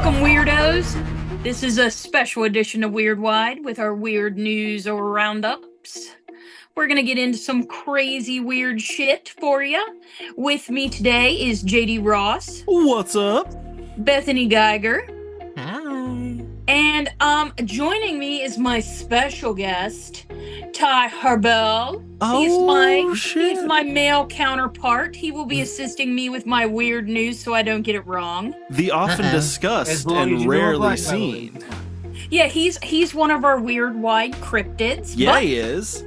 Welcome, weirdos. This is a special edition of Weirdwide with our weird news or roundups. We're gonna get into some crazy weird shit for you. With me today is JD Ross, What's up? Bethany Geiger, Hi. and joining me is my special guest, Ty Harbell. He's my male counterpart. He will be assisting me with my weird news so I don't get it wrong. The often discussed and rarely seen. Yeah, he's one of our Weirdwide cryptids. Yeah, but he is.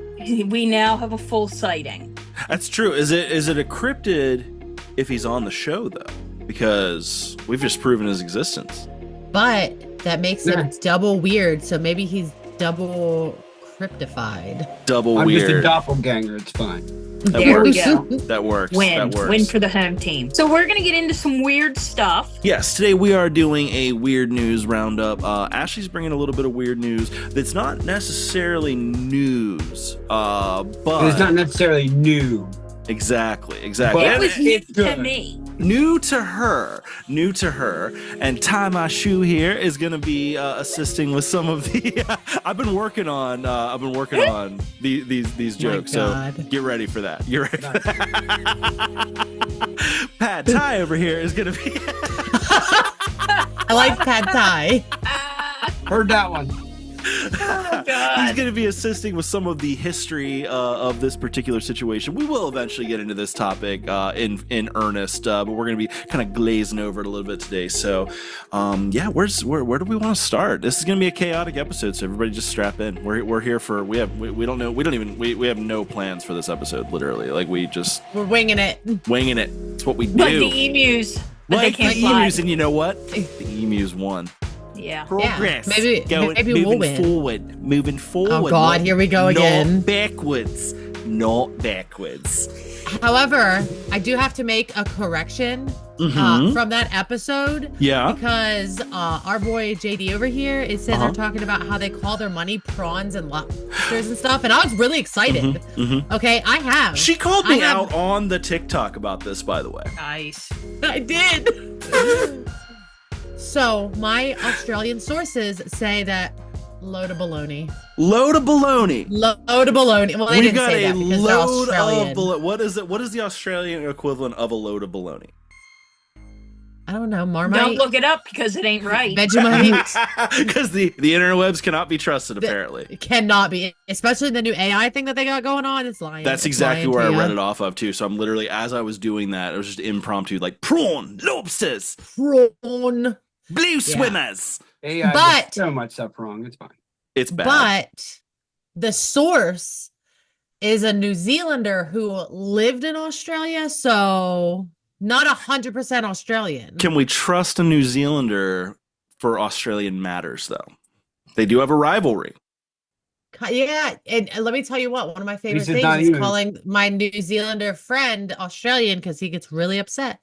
we now have a full sighting. That's true. Is it a cryptid if he's on the show though? Because we've just proven his existence. But that makes him double weird, so maybe he's double cryptified. Double I'm weird. just a doppelganger. It's fine. There we go. That works. Win. That works. Win for the home team. So we're going to get into some weird stuff. Yes, today we are doing a weird news roundup. Ashley's bringing a little bit of weird news that's not necessarily news, but It's not necessarily new. Exactly. It was new It's to good. me. New to her, and Ty My Shoe here is gonna be assisting with some of the. I've been working on these jokes, so God. get ready for that. You're ready. For that. Pat Ty over here is gonna be. I like pad thai. Heard that one. Oh, God. He's gonna be assisting with some of the history of this particular situation. We will eventually get into this topic in earnest, but we're gonna be kind of glazing over it a little bit today. So, yeah, where do we want to start? This is gonna be a chaotic episode, so everybody just strap in. We're here for we have no plans for this episode. Literally, like We're winging it. It's what we do. Like the emus. But they Like can't the fly. emus, and you know what? The emus won. Yeah. Progress. maybe moving we'll win. moving forward. Oh, God, here we go again. Not backwards. However, I do have to make a correction from that episode. Yeah. Because our boy JD over here is sitting Uh-huh. there talking about how they call their money prawns and lobsters and stuff, and I was really excited. Okay, I have. She called me I have- out on the TikTok about this, by the way. Nice. I did. So my Australian sources say that load of baloney. Load of baloney. Load of baloney. Well, they We didn't got say a that because they're load Australian. of baloney. What is it? What is the Australian equivalent of a load of baloney? I don't know. Marmite. Don't look it up because it ain't right. Vegemite. Because the interwebs cannot be trusted, apparently. It cannot be, especially the new AI thing that they got going on. It's lying. That's It's exactly lying where to I read ya. it off of, too. So I'm literally, as I was doing that, it was just impromptu, like prawn, lobsters, Prawn. blue swimmers. AI But- gets so much stuff wrong. It's fine. It's bad. But the source is a New Zealander who lived in Australia, so not 100% Australian. Can we trust a New Zealander for Australian matters, though? They do have a rivalry. Yeah, and let me tell you what, one of my favorite said not things is even. calling my New Zealander friend Australian because he gets really upset.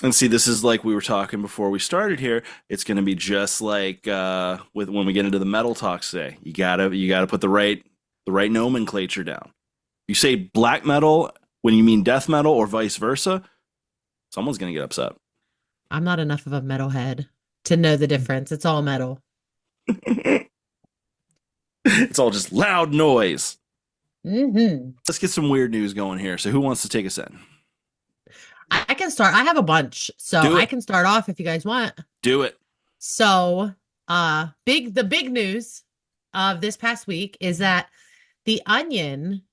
And see, this is like we were talking before we started here. It's going to be just like with when we get into the metal talks today. You gotta put the right nomenclature down. You say black metal when you mean death metal, or vice versa. Someone's going to get upset. I'm not enough of a metalhead to know the difference. It's all metal. It's all just loud noise. Mm-hmm. Let's get some weird news going here. So who wants to take us in? I can start. I have a bunch, so Do it. I can start off if you guys want. Do it. So, the big news of this past week is that The Onion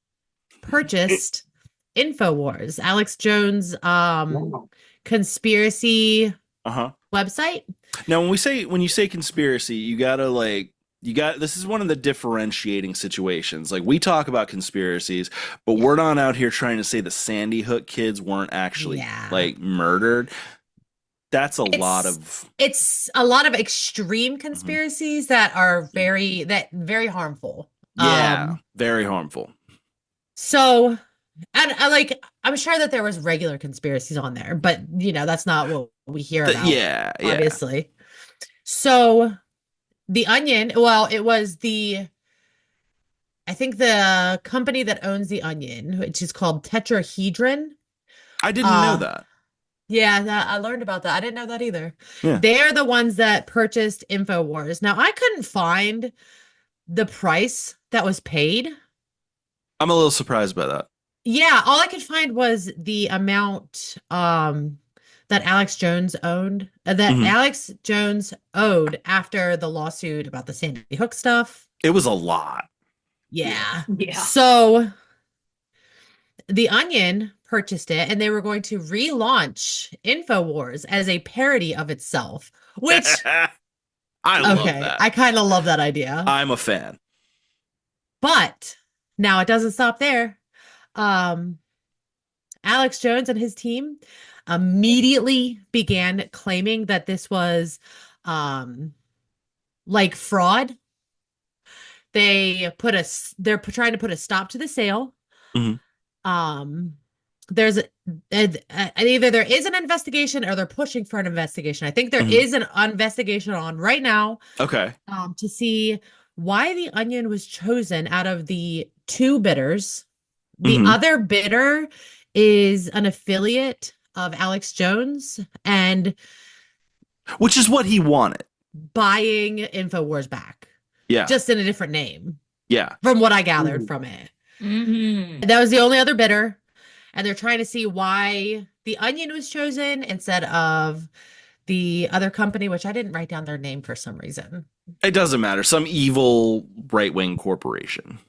purchased InfoWars, Alex Jones' Wow. conspiracy Uh-huh. website. Now, when you say conspiracy, you gotta this is one of the differentiating situations. Like, we talk about conspiracies, but we're not out here trying to say the Sandy Hook kids weren't actually Yeah. murdered. That's a It's- lot of It's a lot of extreme conspiracies that are very harmful. very harmful. So, and I'm sure that there was regular conspiracies on there, but that's not what we hear about. Yeah. Obviously. So, The Onion, well, it was I think the company that owns The Onion, which is called Tetrahedron. I didn't know that. Yeah, I learned about that. I didn't know that either. Yeah. They're the ones that purchased InfoWars. Now, I couldn't find the price that was paid. I'm a little surprised by that. Yeah, all I could find was the amount that Alex Jones owned, that Mhm. Alex Jones owed after the lawsuit about the Sandy Hook stuff. It was a lot. Yeah. Yeah. So The Onion purchased it and they were going to relaunch InfoWars as a parody of itself, which, I love okay, that. I kind of love that idea. I'm a fan. But now it doesn't stop there. Alex Jones and his team immediately began claiming that this was like fraud. They're trying to put a stop to the sale. Mhm. There's either there is an investigation or they're pushing for an investigation. I think there Mhm. is an investigation on right now Okay. to see why the Onion was chosen out of the two bidders. The Mhm. other bidder is an affiliate of Alex Jones and Which is what he wanted. buying InfoWars back, Yeah. just in a different name, Yeah. from what I gathered Ooh. from it. Mm-hmm. That was the only other bidder. And they're trying to see why the Onion was chosen instead of the other company, which I didn't write down their name for some reason. It doesn't matter. Some evil right-wing corporation.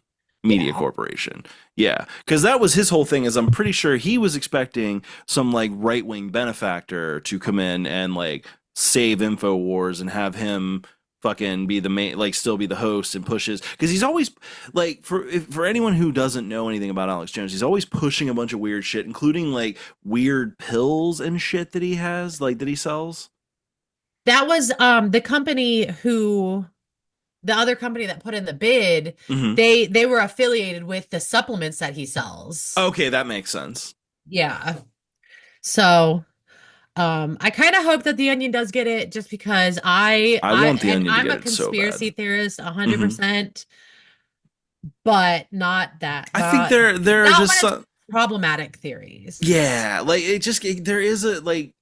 Media Yeah. corporation. Yeah. Because that was his whole thing, is I'm pretty sure he was expecting some like right-wing benefactor to come in and like save InfoWars and have him fucking be the main, like still be the host and pushes, because he's always like, for anyone who doesn't know anything about Alex Jones, he's always pushing a bunch of weird shit, including like weird pills and shit that he has, like that he sells. That was the company who, the other company that put in the bid, Mhm. they were affiliated with the supplements that he sells. Okay, that makes sense. Yeah. So I kind of hope that the Onion does get it, just because I want the Onion to I'm get a it so conspiracy bad. theorist 100%, but not that. I think there are not just when some, problematic theories. yeah, like there is a like,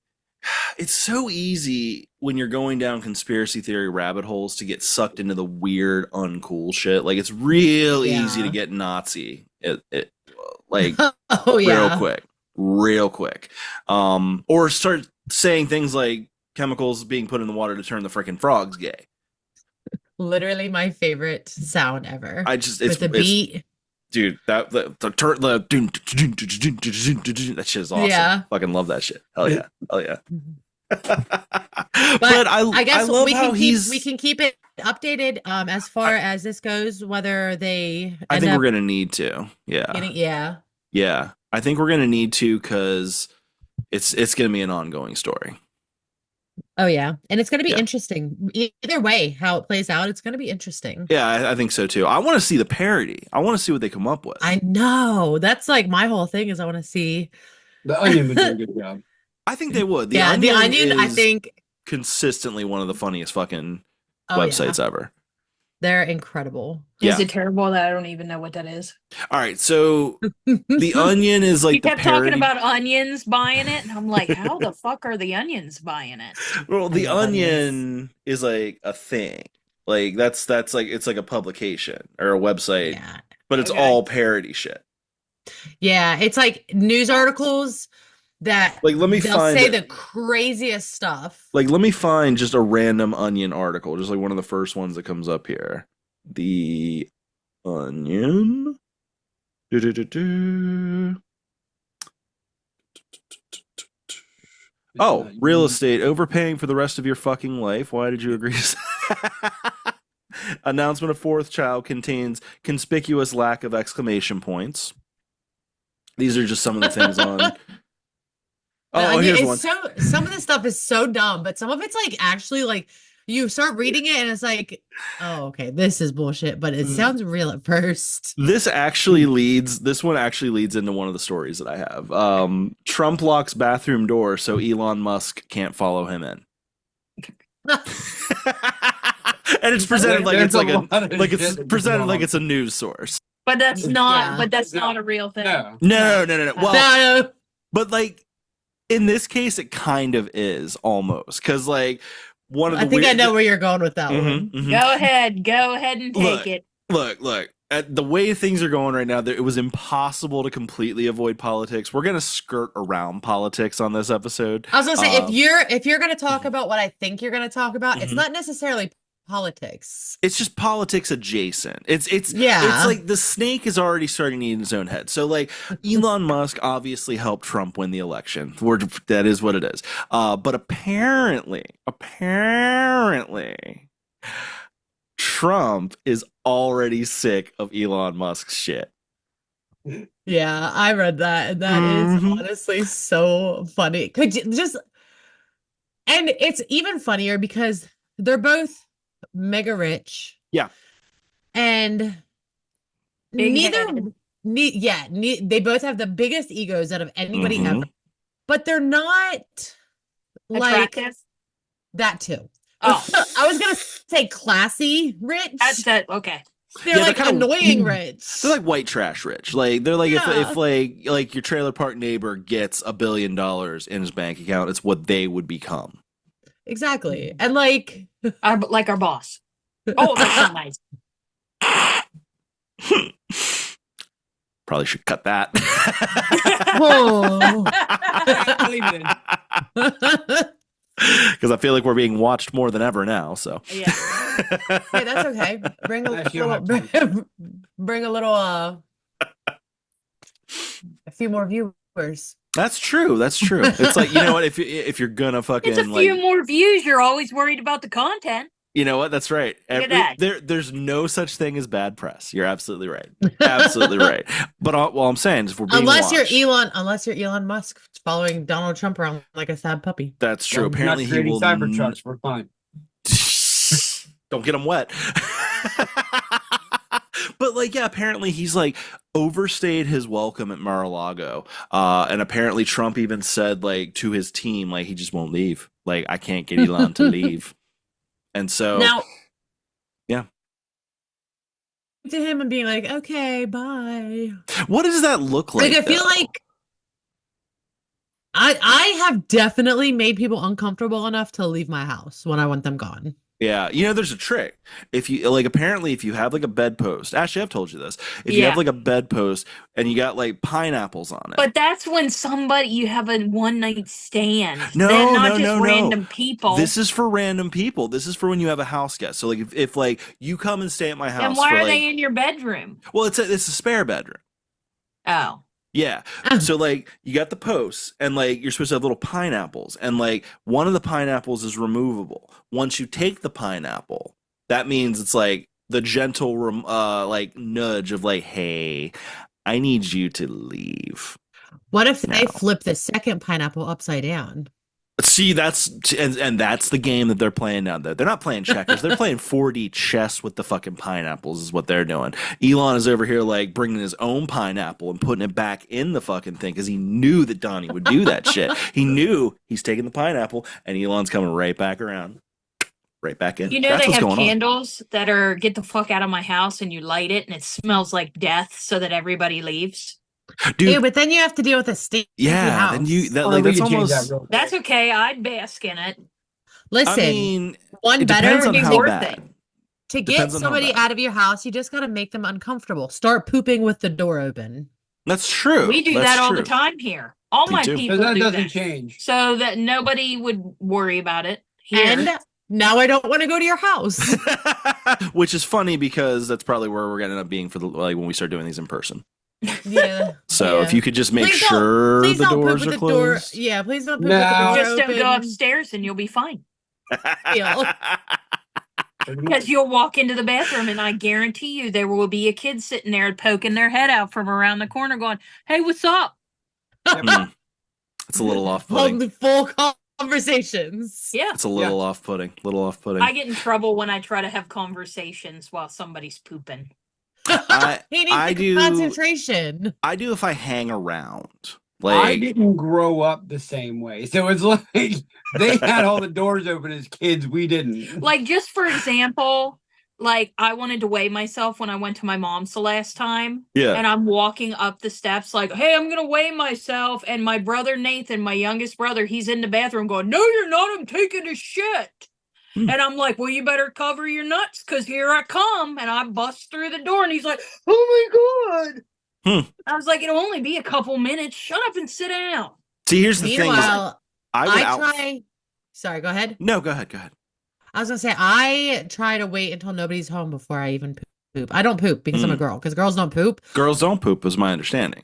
it's so easy when you're going down conspiracy theory rabbit holes to get sucked into the weird uncool shit. Like it's real easy to Yeah. get Nazi. It like Oh yeah. real quick. Or start saying things like chemicals being put in the water to turn the freaking frogs gay. Literally my favorite sound ever. I just With the beat. dude, that that shit is awesome. Yeah. Fucking love that shit. Hell yeah. Hell yeah. But I guess love we how can keep it updated as far as this goes, whether they I end think up we're gonna need to. Yeah. getting, yeah. Yeah. I think we're gonna need to, because it's gonna be an ongoing story. Oh yeah. And it's going to be Yeah. interesting. Either way, how it plays out, it's going to be interesting. Yeah, I think so too. I want to see the parody. I want to see what they come up with. I know. That's like my whole thing, is I want to see. The Onion would do a good job. I think they would. The Onion, I is think, consistently one of the funniest fucking oh websites yeah, ever. they're incredible. Yeah. Is it terrible that I don't even know what that is? All right, so the Onion is like You the kept parody. talking about onions buying it, and I'm like, how the fuck are the onions buying it? Well, the I love Onion is like a thing. Like that's like, it's like a publication or a website, Yeah. but it's Okay. all parody shit. Yeah, it's like news articles that Like let me they'll find say the craziest stuff. like let me find just a random Onion article, just like one of the first ones that comes up here. The Onion. Do-do-do-do. Oh, real estate, overpaying for the rest of your fucking life. Why did you agree to Announcement of fourth child contains conspicuous lack of exclamation points. These are just some of the things on. Oh, here's one. Some of the stuff is so dumb, but some of it's like actually like you start reading it and it's like, oh, okay, this is bullshit, but it sounds real at first. This one actually leads into one of the stories that I have. Trump locks bathroom door so Elon Musk can't follow him in. And it's presented like it's a news source. But that's not. Yeah. But that's not a real thing. No. No. Well, No. but like In this case, it kind of is almost because like one of the I think I weird. know where you're going with that Mhm, one. mhm. Go ahead and take it. Look. At the way things are going right now, it was impossible to completely avoid politics. We're gonna skirt around politics on this episode. I was gonna say if you're gonna talk about what I think you're gonna talk about, it's Mhm. not necessarily politics. It's just politics adjacent. It's Yeah. like the snake is already starting to eat its own head. So like Elon Musk obviously helped Trump win the election. That is what it is. But apparently, Trump is already sick of Elon Musk's shit. Yeah, I read that, and that is Mhm. honestly so funny. Could you just and it's even funnier because they're both mega rich. Yeah. And Big neither head. they both have the biggest egos out of anybody Mhm. ever. But they're not like Attractive. that too. Oh. I was gonna say classy rich. That's it. Okay. They're Yeah, they're like kinda- annoying rich. They're like white trash rich. Like they're like Yeah. if like your trailer park neighbor gets $1 billion in his bank account, it's what they would become. Exactly. And like Like our boss. Oh, that's so nice. Probably should cut that. whoa. Leave it in. Because I feel like we're being watched more than ever now. So Yeah. Hey, that's okay. Bring a Actually, I little, don't have bring a little a few more viewers. that's true. That's true. It's like, you know what? If you're gonna fucking It's a few like, more views. You're always worried about the content. you know what? That's right. Look at that. There's no such thing as bad press. You're absolutely right. Absolutely right. But all I'm saying is, if we're being Unless watched, you're Elon Musk following Donald Trump around like a sad puppy. that's true. Well, we're Apparently, not he creating will. Cybertrucks. We're fine. Don't get him wet. But like, yeah, apparently he's like overstayed his welcome at Mar-a-Lago, and apparently Trump even said like to his team, like he just won't leave. Like I can't get Elon to leave, and so Now, yeah. to him and being like, okay, bye. What does that look like? Like I feel though? like I have definitely made people uncomfortable enough to leave my house when I want them gone. Yeah, you know, there's a trick. If you like, apparently, if you have like a bedpost, actually, I've told you this. If you Yeah. have like a bedpost and you got like pineapples on it, But that's when you have a one night stand. No, Then not no, just no, no. random people. this is for random people. This is for when you have a house guest. So like, if like you come and stay at my house, Then why for, are like, they in your bedroom? well, it's a spare bedroom. Oh. Yeah. So like you got the posts and like you're supposed to have little pineapples and like one of the pineapples is removable. Once you take the pineapple, that means it's like the gentle like nudge of like, hey, I need you to leave. What if they No. flip the second pineapple upside down? See, and that's the game that they're playing now. They're not playing checkers. They're playing 4D chess with the fucking pineapples is what they're doing. Elon is over here like bringing his own pineapple and putting it back in the fucking thing because he knew that Donnie would do that shit. He knew he's taking the pineapple and Elon's coming right back around. Right back in. You know That's they what's have going on. candles that are get the fuck out of my house and you light it and it smells like death so that everybody leaves. Dude, Ew, but then you have to deal with a stinky yeah, house. then that Or like we that's can change almost that real quick. That's okay. I'd bask in it. Listen, I mean, one it better depends on be how worth bad. it. to get depends on how somebody bad. out of your house, you just got to make them uncomfortable. Start pooping with the door open. That's true. We do That's that all the true. time here. All Me my too. people So that do doesn't that. change. So that nobody would worry about it here. And now I don't want to go to your house. Which is funny because that's probably where we're gonna end up being for the like when we start doing these in person. Yeah. So if yeah. you could just make Please don't- sure Please the don't poop doors with are the door. closed. Yeah, please don't poop No. with the door Just open. don't go upstairs and you'll be fine. Yeah. Because you'll walk into the bathroom and I guarantee you there will be a kid sitting there poking their head out from around the corner going, hey, what's up? It's a little off-putting. Hold full conversations. Yeah. It's a little off-putting. Little off-putting. I get in trouble when I try to have conversations while somebody's pooping. He needs I the do- concentration. I do if I hang around. I Like didn't grow up the same way. So it's like they had all the doors open as kids. We didn't. Like, just for example, like I wanted to weigh myself when I went to my mom's the last time. Yeah. And I'm walking up the steps like, hey, I'm gonna weigh myself. And my brother Nathan, my youngest brother, he's in the bathroom going, no, you're not, I'm taking a shit. Hmm. And I'm like, well, you better cover your nuts because here I come. And I bust through the door and he's like, oh my God. I was like, it'll only be a couple minutes. Shut up and sit down. See, here's the thing. Is Meanwhile, I would try. Sorry, go ahead. No, go ahead. I was gonna say I try to wait until nobody's home before I even poop. I don't poop because I'm a girl. Because girls don't poop. Girls don't poop, is my understanding.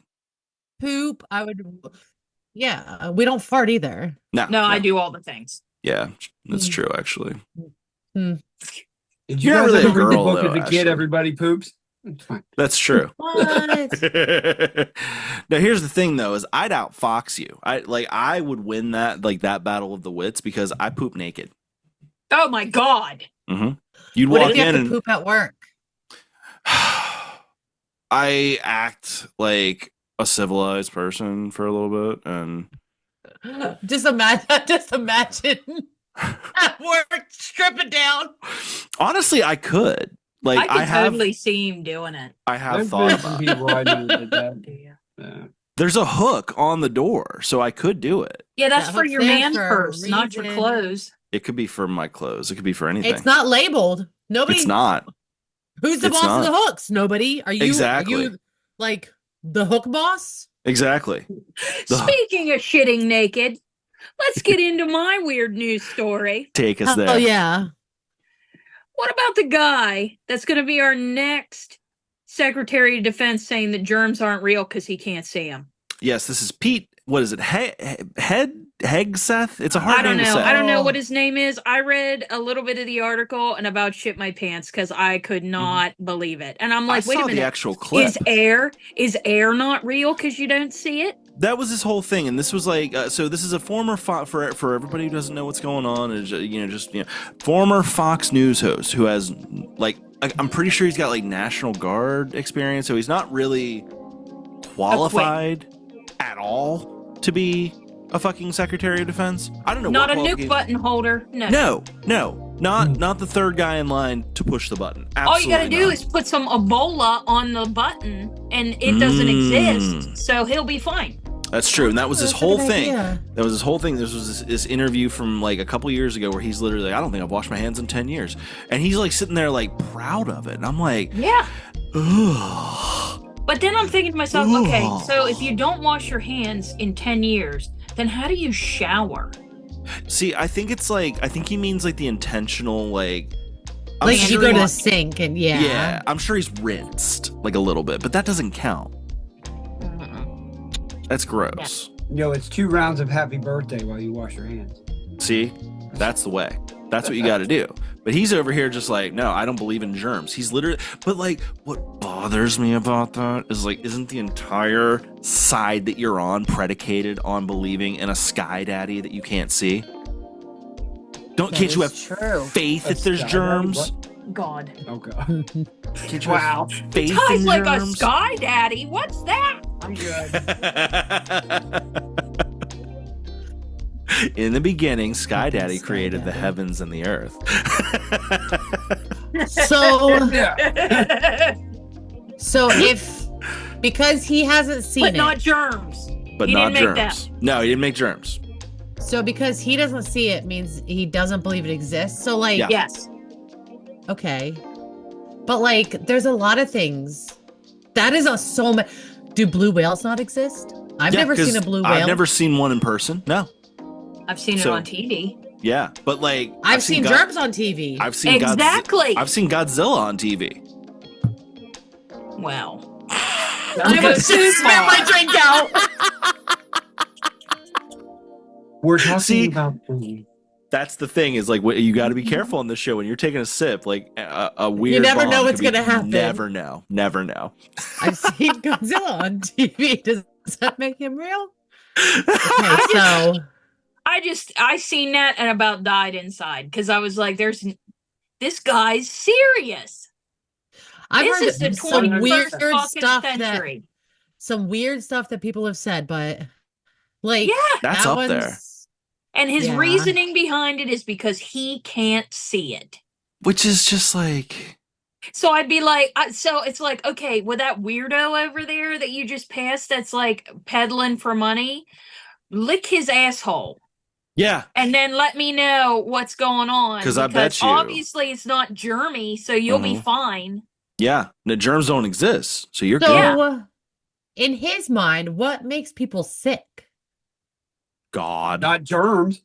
Poop. I would. Yeah, we don't fart either. No, I do all the things. Yeah, that's true. Actually, Did you You're guys really a ever read the girl, book though, as a Ashley. kid? Everybody poops. It's fine. that's true. What? Now here's the thing, though: is I'd outfox you. I would win that battle of the wits because I poop naked. Oh my God. Mm-hmm. You'd What walk if you in have to and poop at work? I act like a civilized person for a little bit, and Just imagine. Just imagine at work, strip it down. honestly, I could. Like I could have, totally see him doing it. I have There's thought been some about it. people I know that did that. Yeah. Yeah. There's a hook on the door, so I could do it. Yeah, that's That for hook's your there man for a purse, not your reason. clothes. It could be for my clothes. It could be for anything. It's not labeled. Nobody. It's not. Who's the It's boss of not. the hooks? Nobody. Are you? Exactly. Are you like the hook boss? Exactly. The- Speaking of shitting naked, let's get into my weird news story. Take us there. Oh yeah. What about the guy that's going to be our next Secretary of Defense saying that germs aren't real because he can't see them? Yes, this is Pete. What is it? Hegseth? It's a hard I don't name know. to say. I don't know what his name is. I read a little bit of the article and about shit my pants because I could not believe it. And I'm like, I wait saw a minute. the actual clip. Is air not real because you don't see it? That was his whole thing, and this was like, so this is a former for everybody who doesn't know what's going on, is former Fox News host who has I'm pretty sure he's got like National Guard experience, so he's not really qualified at all to be a fucking Secretary of Defense. I don't know. Not what a nuke qualification- button holder. No. Not the third guy in line to push the button. All you gotta Absolutely do not. is put some Ebola on the button and it doesn't exist, Mm. so he'll be fine. That's true, and that was his That's a whole good thing. idea. That was his whole thing. This was this interview from like a couple years ago where he's literally like, I don't think I've washed my hands in 10 years. And he's like sitting there like proud of it. And I'm like, Yeah. ugh. But then I'm thinking to myself, okay, so if you don't wash your hands in 10 years, then how do you shower? See, I think he means like the intentional I'm Like sure you go to he- the sink and yeah. Yeah, I'm sure he's rinsed like a little bit, but that doesn't count. That's gross. It's 2 rounds of happy birthday while you wash your hands. See, that's the way. That's what you got to do. But he's over here just like, no, I don't believe in germs. He's literally, but like, what bothers me about that is like, isn't the entire side that you're on predicated on believing in a sky daddy that you can't see? Can't you have true. faith A that there's sky daddy? germs? What? God. Oh god. Can't you Wow. have faith Guy's in like a germs? sky daddy. What's that? I'm good. In the beginning, Sky Fucking Daddy Sky created the Daddy. heavens and the earth. So Yeah. so if because he hasn't seen But it, not germs. But He not didn't make germs. No, he didn't make germs. so because he doesn't see it means he doesn't believe it exists. So like Yeah. Yes. okay. But like there's a lot of things. That is so much. Do blue whales not exist? I've Yeah, never 'cause seen a blue whale. I've never seen one in person. No. I've seen So- it on TV. Yeah, but like I've seen God- germs on TV. I've seen Exactly. I've seen Godzilla on TV. Well. I'm gonna spit my drink out. We're talking See? about food. That's the thing is like you got to be careful on this show when you're taking a sip. Like a weird. never know bomb what's could be- gonna happen. Never know. Never know. I've seen Godzilla on TV. Does that make him real? Okay, so I seen that and about died inside because I was like, this guy's serious. I've This heard is the some 21st weird fucking stuff century. some weird stuff that people have said, but like Yeah. That's that up one's- there. And his Yeah. reasoning behind it is because he can't see it. Which is just like So I'd be like, so it's like, okay, with that weirdo over there that you just passed that's like peddling for money, lick his asshole Yeah, and then let me know what's going on because I because bet you. obviously it's not germy, so you'll be Mhm. fine. Yeah, the germs don't exist, so you're So, good. in his mind, what makes people sick? God, Not germs.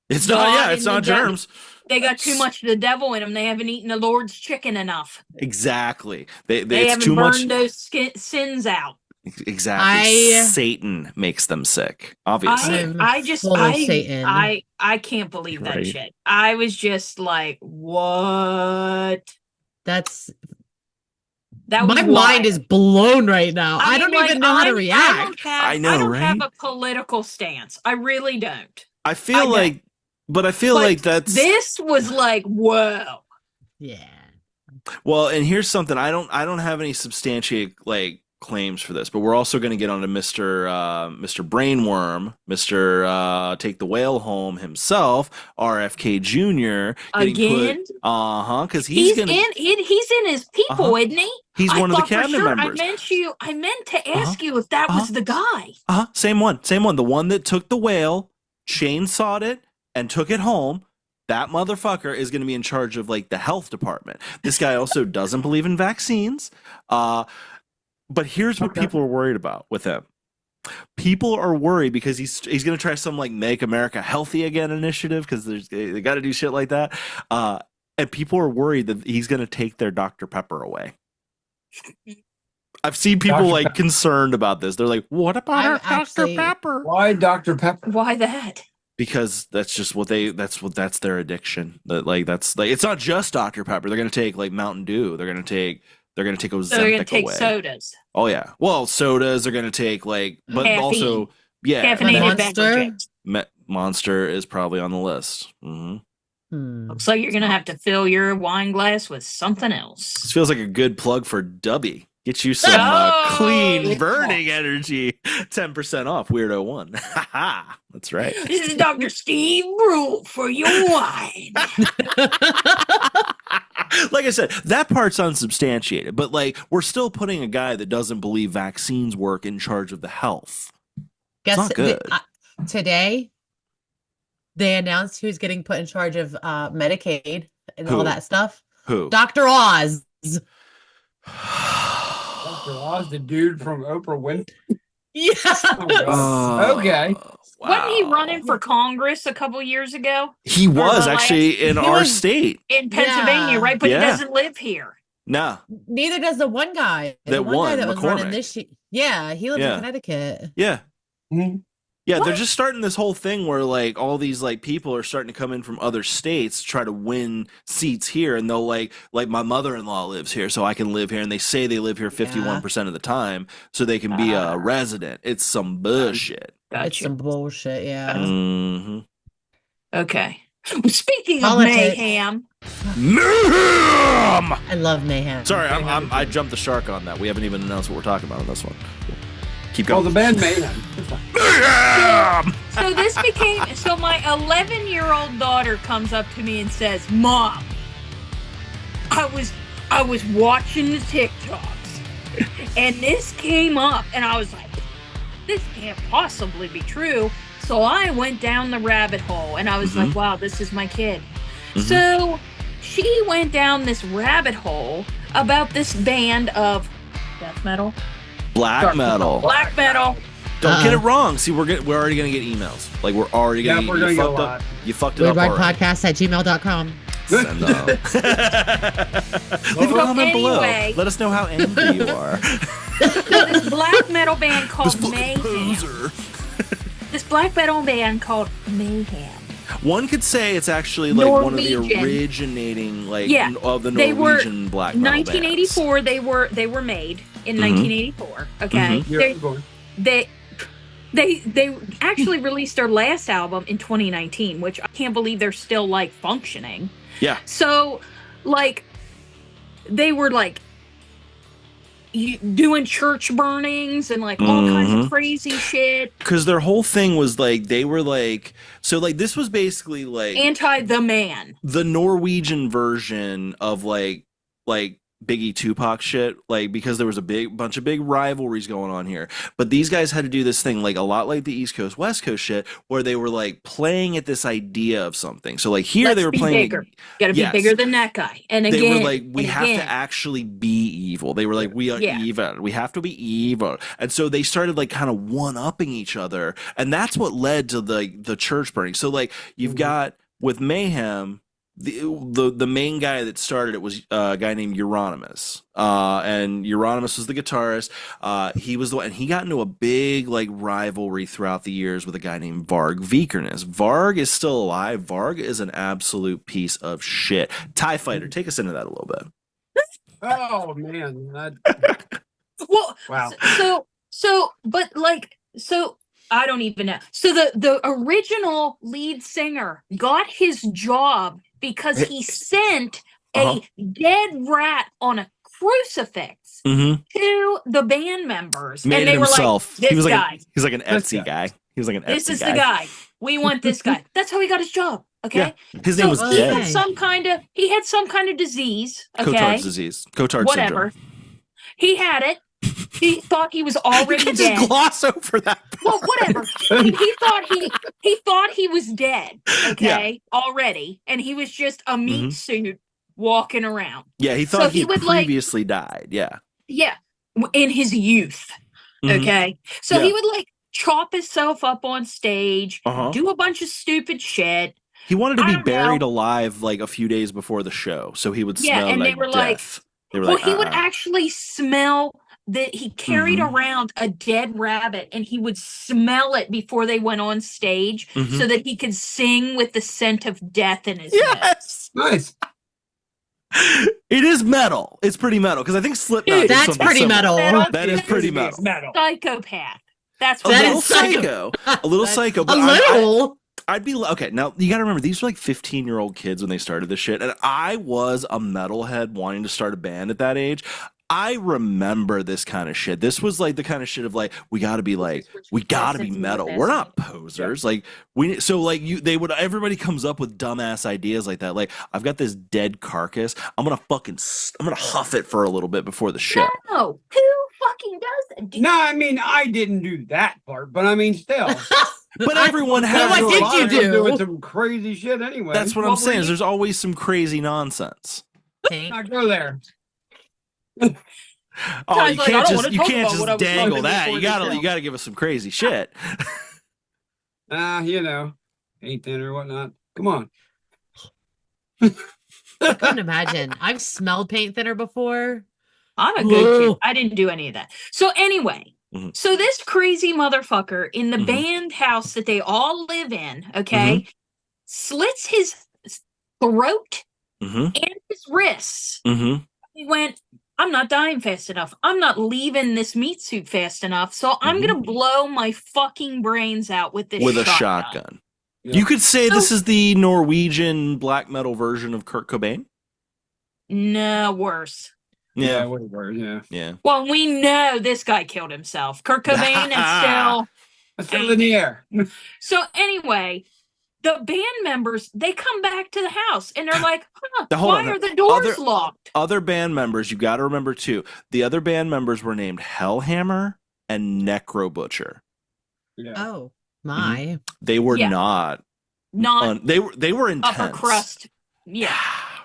it's not. Yeah, God it's and the not devil. germs. They got too much of the devil in them. They haven't eaten the Lord's chicken enough. Exactly. They It's haven't too much. burned those sins out. Exactly. I- Satan makes them sick. Obviously. I'm I just full of Satan. I can't believe that Right. shit. I was just like, what? That's That was my wild. mind is blown right now. I mean, don't like, even know how to react. I know, I don't have right? a political stance. I really don't. I feel don't. like, but I feel But like that's this was like, whoa. Yeah. well. And here's something. I don't have any substantiate like claims for this, but we're also going to get on to Mr. Brainworm, Mr. Take the Whale Home himself, RFK Jr. Again? Because he's in his people, isn't he? He's I one of the thought for cabinet sure, members. I meant to ask you if that was the guy. Same one. The one that took the whale, chainsawed it, and took it home. That motherfucker is going to be in charge of like the health department. This guy also doesn't believe in vaccines. But here's what people are worried about with him. People are worried because he's going to try some like Make America Healthy Again initiative because they got to do shit like that. And people are worried that he's going to take their Dr. Pepper away. I've seen people Dr. like Pepper. concerned about this. They're like, "What about I'm our Dr. actually- Pepper?" Why Dr. Pepper? Why that? Because that's just that's their addiction. It's not just Dr. Pepper. They're going to take like Mountain Dew. They're going to take Ozempic So they're gonna take away. sodas. Oh yeah. Well, sodas are going to take like, but Caffeine. also Caffeinated Monster? beverages. Monster is probably on the list. Mm-hmm. Looks like you're gonna have to fill your wine glass with something This else. feels like a good plug for Dubby. Get you some Oh, clean it's burning energy. 10% off. Weirdo one. That's right. This is Dr. Steve Brule for your wine. Like I said, that part's unsubstantiated, but like we're still putting a guy that doesn't believe vaccines work in charge of the health. Guess not good. Today they announced who's getting put in charge of Medicaid and all Who? that stuff. Who? Dr. Oz. Dr. Oz, the dude from Oprah Winfrey. Yeah. Okay. Wasn't he running for Congress a couple years ago He was the actually in he our was- state. in Pennsylvania, Yeah. right? But Yeah. he doesn't live here. No. Neither does the one guy. That The one won, guy that was running McCormick. this year. Yeah, he lives Yeah. in Connecticut. Yeah. Mhm. Yeah, they're What? just starting this whole thing where like all these like people are starting to come in from other states to try to win seats here, and they'll like my mother-in-law lives here, so I can live here, and they say they live here 51% of the time, so they can be a resident. It's some bullshit. Gotcha. It's some bullshit, yeah. Mm-hmm. Okay. Speaking of Politics. mayhem, Mayhem! I love mayhem. Sorry, I jumped the shark on that. We haven't even announced what we're talking about on this one. Keep Oh, going. the band Mayhem. Mayhem! so this became so my 11-year-old daughter comes up to me and says, "Mom, I was watching the TikToks and this came up," and I was like, "This can't possibly be true." So I went down the rabbit hole and I was like, "Wow, this is my kid." So she went down this rabbit hole about this band of death metal, Black metal. black metal. Don't get it wrong. See, we're already gonna get emails. Like we're already gonna. Yeah, we're gonna get a fucked lot. up. You fucked it up already. Weirdwidepodcast@gmail.com. Send them. Leave a comment below. anyway. Let us know how angry you are. So this black metal band called This fucking Mayhem. poser. This black metal band called Mayhem. One could say it's actually like one of the Norwegian. originating, like, Yeah, of the they were Norwegian black metal 1984. They were made in 1984. Okay, You're going. they actually released their last album in 2019, which I can't believe they're still like functioning. Yeah. So, like, they were like doing church burnings and like all kinds of crazy shit. Because their whole thing was like they were like this was basically like Anti the man. the Norwegian version of like Biggie Tupac shit, like because there was a bunch of big rivalries going on here. But these guys had to do this thing, like a lot like the East Coast West Coast shit, where they were like playing at this idea of something. So like here Let's they were be playing, bigger. Got to yes. be bigger than that guy. And They again, were like, we and have again. to actually be evil. They were like, we are Yeah. evil. We have to be evil. And so they started like kind of one-upping each other, and that's what led to the church burning. So like you've got with Mayhem. The main guy that started it was a guy named Euronymous, and Euronymous was the guitarist. He was the one, and he got into a big like rivalry throughout the years with a guy named Varg Vikernes. Varg is still alive. Varg is an absolute piece of shit. TIE Fighter, take us into that a little bit. Oh man. Well, Wow. So I don't even know. So the original lead singer got his job because he sent a dead rat on a crucifix to the band members, Made and they himself. were like, He was guy. he's like an Etsy guy. He was like an Etsy guy. This is the guy. We want this guy. That's how he got his job. Okay. Yeah. His name was he Dead. had some kind of disease. Okay. Cotard's disease. Cotard Whatever. syndrome. He had it. He thought he was already You can dead. just gloss over that part. Well, whatever. He thought he was dead. Okay, already, and he was just a meat suit walking around. Yeah, he thought So he he would, previously died. Yeah. Yeah, in his youth. Okay, so he would like chop himself up on stage, do a bunch of stupid shit. He wanted to I be don't buried know. alive like a few days before the show, so he would Yeah, smell and like they were death. They were Well, like, he would actually smell that he carried around a dead rabbit, and he would smell it before they went on stage so that he could sing with the scent of death in his nose. yes, Nice. it is metal. It's pretty metal because I think Slipknot. Dude, did That's something pretty similar. metal. That is pretty metal. Psychopath. That's A what That little is psycho. psycho. A little psycho. But A little. I'd be okay. Now you got to remember these were like 15-year-old kids when they started this shit, and I was a metalhead wanting to start a band at that age. I remember this kind of shit. This was like the kind of shit of like we got to be metal. We're not posers. Like everybody comes up with dumbass ideas like that. Like I've got this dead carcass. I'm gonna huff it for a little bit before the show. No, who fucking does that? No, I mean I didn't do that part, but I mean still. But everyone has. what did you do? Doing some crazy shit anyway. That's what I'm saying. Is there's always some crazy nonsense. Not go there. Oh, Guy's you like, I can't don't wanna just talk about what I was dangle smoking that. before You the gotta show. you gotta give us some crazy shit. Paint thinner or whatnot. Come on. I couldn't imagine. I've smelled paint thinner before. I'm a good Whoa. kid. I didn't do any of that. So anyway, so this crazy motherfucker in the band house that they all live in, okay, slits his throat and his wrists. He went, I'm not dying fast enough. I'm not leaving this meat suit fast enough. So I'm going to blow my fucking brains out with this With a shotgun. Yeah. You could say this is the Norwegian black metal version of Kurt Cobain. No, worse. Yeah. Whatever. Yeah. Yeah. Well, we know this guy killed himself. Kurt Cobain is still... It's still in the air. So anyway, the band members, they come back to the house and they're like, Hold why on. are the doors locked? Other band members, you got to remember too. The other band members were named Hellhammer and Necro Butcher. Yeah. Oh my. They were Yeah. not. Not They were intense. upper crust. Yeah.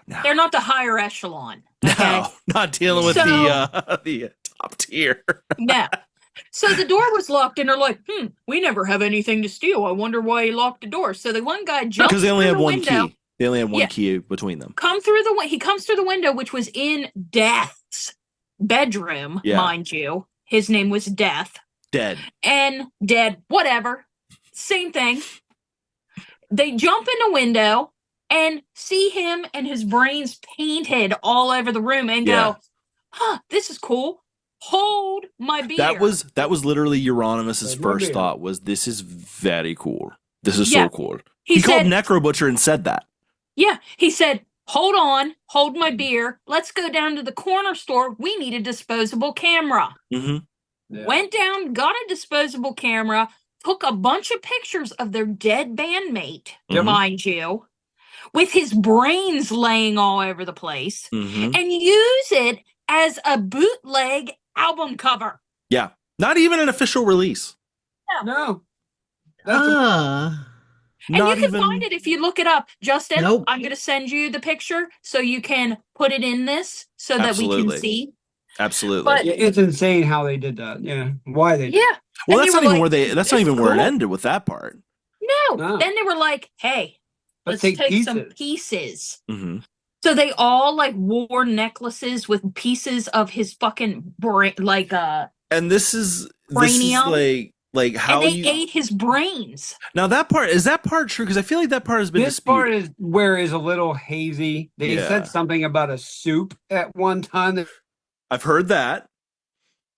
No. They're not the higher echelon. Okay? No, not dealing with So- the top tier. No. So the door was locked and they're like, we never have anything to steal. I wonder why he locked the door. So the one guy jumps Because they only through have the one window. key. They only have one Yeah. key between them. He comes through the window, which was in Death's bedroom, Yeah. mind you. His name was Death. Dead. And Dead, whatever. Same thing. They jump in the window and see him and his brains painted all over the room and Yeah. go, this is cool. Hold my beer. That was literally Euronymous' Hold my first beer. thought was, this is very cool. This is Yeah. so cool. He He called said- Necro Butcher and said that. Yeah, he said, hold on, hold my beer. Let's go down to the corner store. We need a disposable camera. Mm-hmm. Yeah. Went down, got a disposable camera, took a bunch of pictures of their dead bandmate, Mhm. mind you. with his brains laying all over the place Mhm. and use it as a bootleg album cover. Yeah. Not even an official release. No. That's Ah. And Not you can even. find it if you look it up. Justin, Nope. I'm going to send you the picture so you can put it in this so that we Absolutely. can see. Absolutely. But- yeah, it's insane how they did that. Yeah. Why they did Yeah. Well, And that's they not were even like, where they. That's not "This even is where it cool." ended with that part. No. No. Then they were like, hey, let's take take some pieces. pieces. Hmm. So they all like wore necklaces with pieces of his fucking brain, like And this is Cranium. like how and they you. ate his brains. Now that part true? Because I feel like that part has been This disputed. part is where is a little hazy. They Yeah. said something about a soup at one time that I've heard that.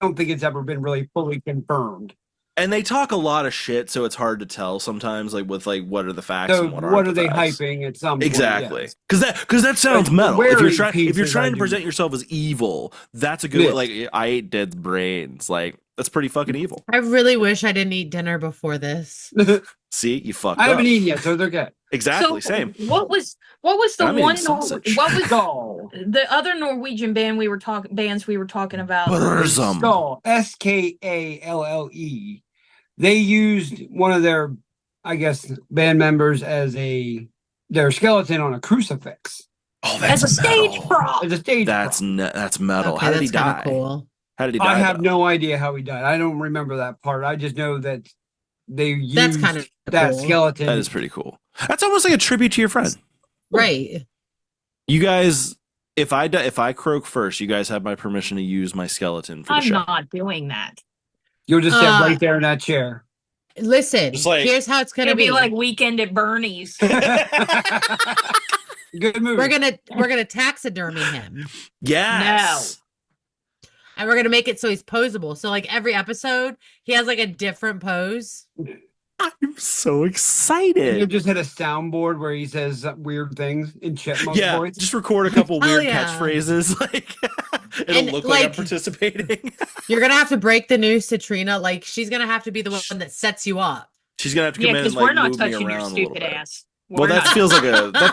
I don't think it's ever been really fully confirmed. And they talk a lot of shit, so it's hard to tell sometimes, like with like what are the facts So and what what aren't are the they facts. hyping at some point? Exactly, yes. because that sounds Like, metal. If you're wearing trying pieces, to I do. present yourself as evil, that's a good Yes. like I ate dead brains. Like that's pretty fucking evil. I really wish I didn't eat dinner before this. See, you fucked I up. haven't eaten yet, so it's okay. Exactly, So same. What was the I'm eating one? sausage. What was Skull. the other Norwegian bands we were talking about? Burzum. Skull. Skalle. They used one of their, I guess, band members as their skeleton on a crucifix. Oh, As that's a stage metal. prop. As a stage That's prop. that's metal. Okay, How did he that's kind die? of cool. How did he die? I have though? no idea how he died. I don't remember that part. I just know that they used That's kind of that cool. skeleton. That is pretty cool. That's almost like a tribute to your friend. Right. You guys, if I croak first, you guys have my permission to use my skeleton for the I'm show. not doing that. You'll just sit right there in that chair. Listen, Just like- here's how it's gonna It'll be. be like Weekend at Bernie's. Good movie. we're gonna taxidermy him, Yes. and we're gonna make it so he's posable. So like every episode, he has like a different pose. I'm so And you excited. just hit a soundboard where he says weird things in chipmunk Yeah, voice. just record a couple Hell weird yeah. catchphrases. Like it'll And, look like I'm like- participating. You're gonna have to break the news to Trina. Like she's gonna have to be the one that sets you up. She's gonna have to Yeah, come in because and like we're not move me touching your around a little stupid bit. ass. Well, We're that not.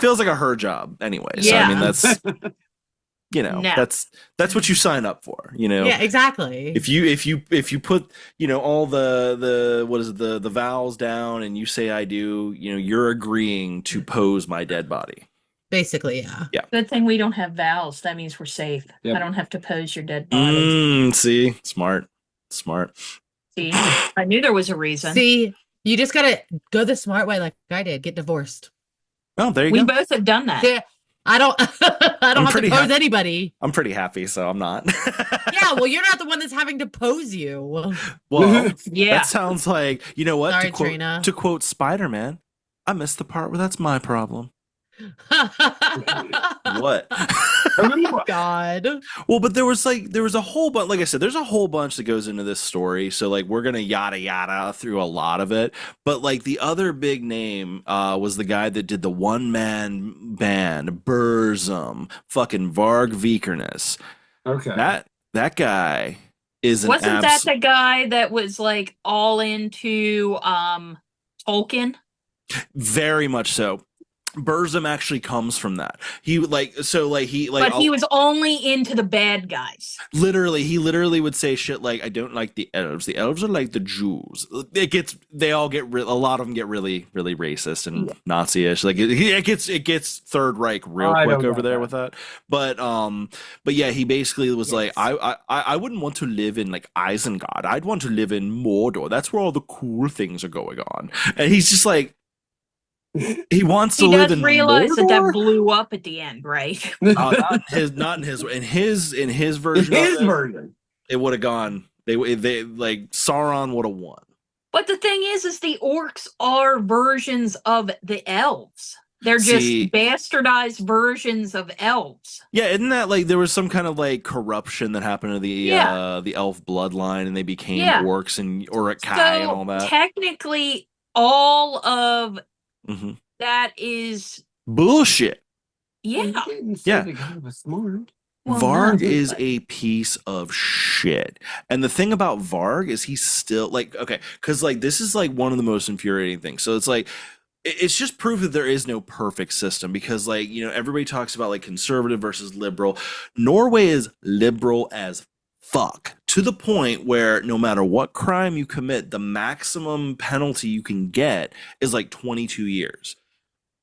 feels like a her job anyway. So I Yeah. mean that's No. that's what you sign up for. You know. Yeah, exactly. If you put all the what is it, the vowels down and you say I do, you're agreeing to pose my dead body. Basically, yeah. Good thing we don't have vowels. That means we're safe. Yep. I don't have to pose your dead body. See, smart. See, I knew there was a reason. See, you just gotta go the smart way, like I did. Get divorced. Oh, there you we go. both have done that. There, I don't. I don't have to pretty pose happy. anybody. I'm pretty happy, so I'm not. Yeah, well, you're not the one that's having to pose you. Well, Yeah. that sounds like what Sorry, Trina. to quote Spider-Man. I missed the part where that's my problem. What? God. Well, but there was a whole bunch, like I said, there's a whole bunch that goes into this story. So like we're gonna yada yada through a lot of it. But like the other big name was the guy that did the one-man band, Burzum, fucking Varg Vikernes. Okay. That guy is Wasn't that the guy that was like all into Tolkien? very much so. Burzum actually comes from that. He like But he was only into the bad guys. he literally would say shit like, I don't like the elves. The elves are like the Jews. A lot of them get really, really racist and Nazi-ish. Like it gets Third Reich real I quick don't over know there that. with that. But yeah, he basically was like, I wouldn't want to live in like Isengard. I'd want to live in Mordor. That's where all the cool things are going on. And he's just like, he wants to He live does in realize Mordor? that blew up at the end, right? Not in his version. His of it, version. it would have gone. They like Sauron would have won. But the thing is the orcs are versions of the elves. They're just See- bastardized versions of elves. Yeah, isn't that like there was some kind of like corruption that happened to the elf bloodline, and they became Yeah. orcs and Uruk-hai and all that. Technically, all of Mhm. that is Bullshit. yeah. You didn't say Yeah. the guy was smart. Well, Varg no, is but- a piece of shit. And the thing about Varg is he's still like, okay, because like this is like one of the most infuriating things. So it's like it's just proof that there is no perfect system because, like, you know, everybody talks about like conservative versus liberal. Norway is liberal as fuck to the point where no matter what crime you commit, the maximum penalty you can get is like 22 years.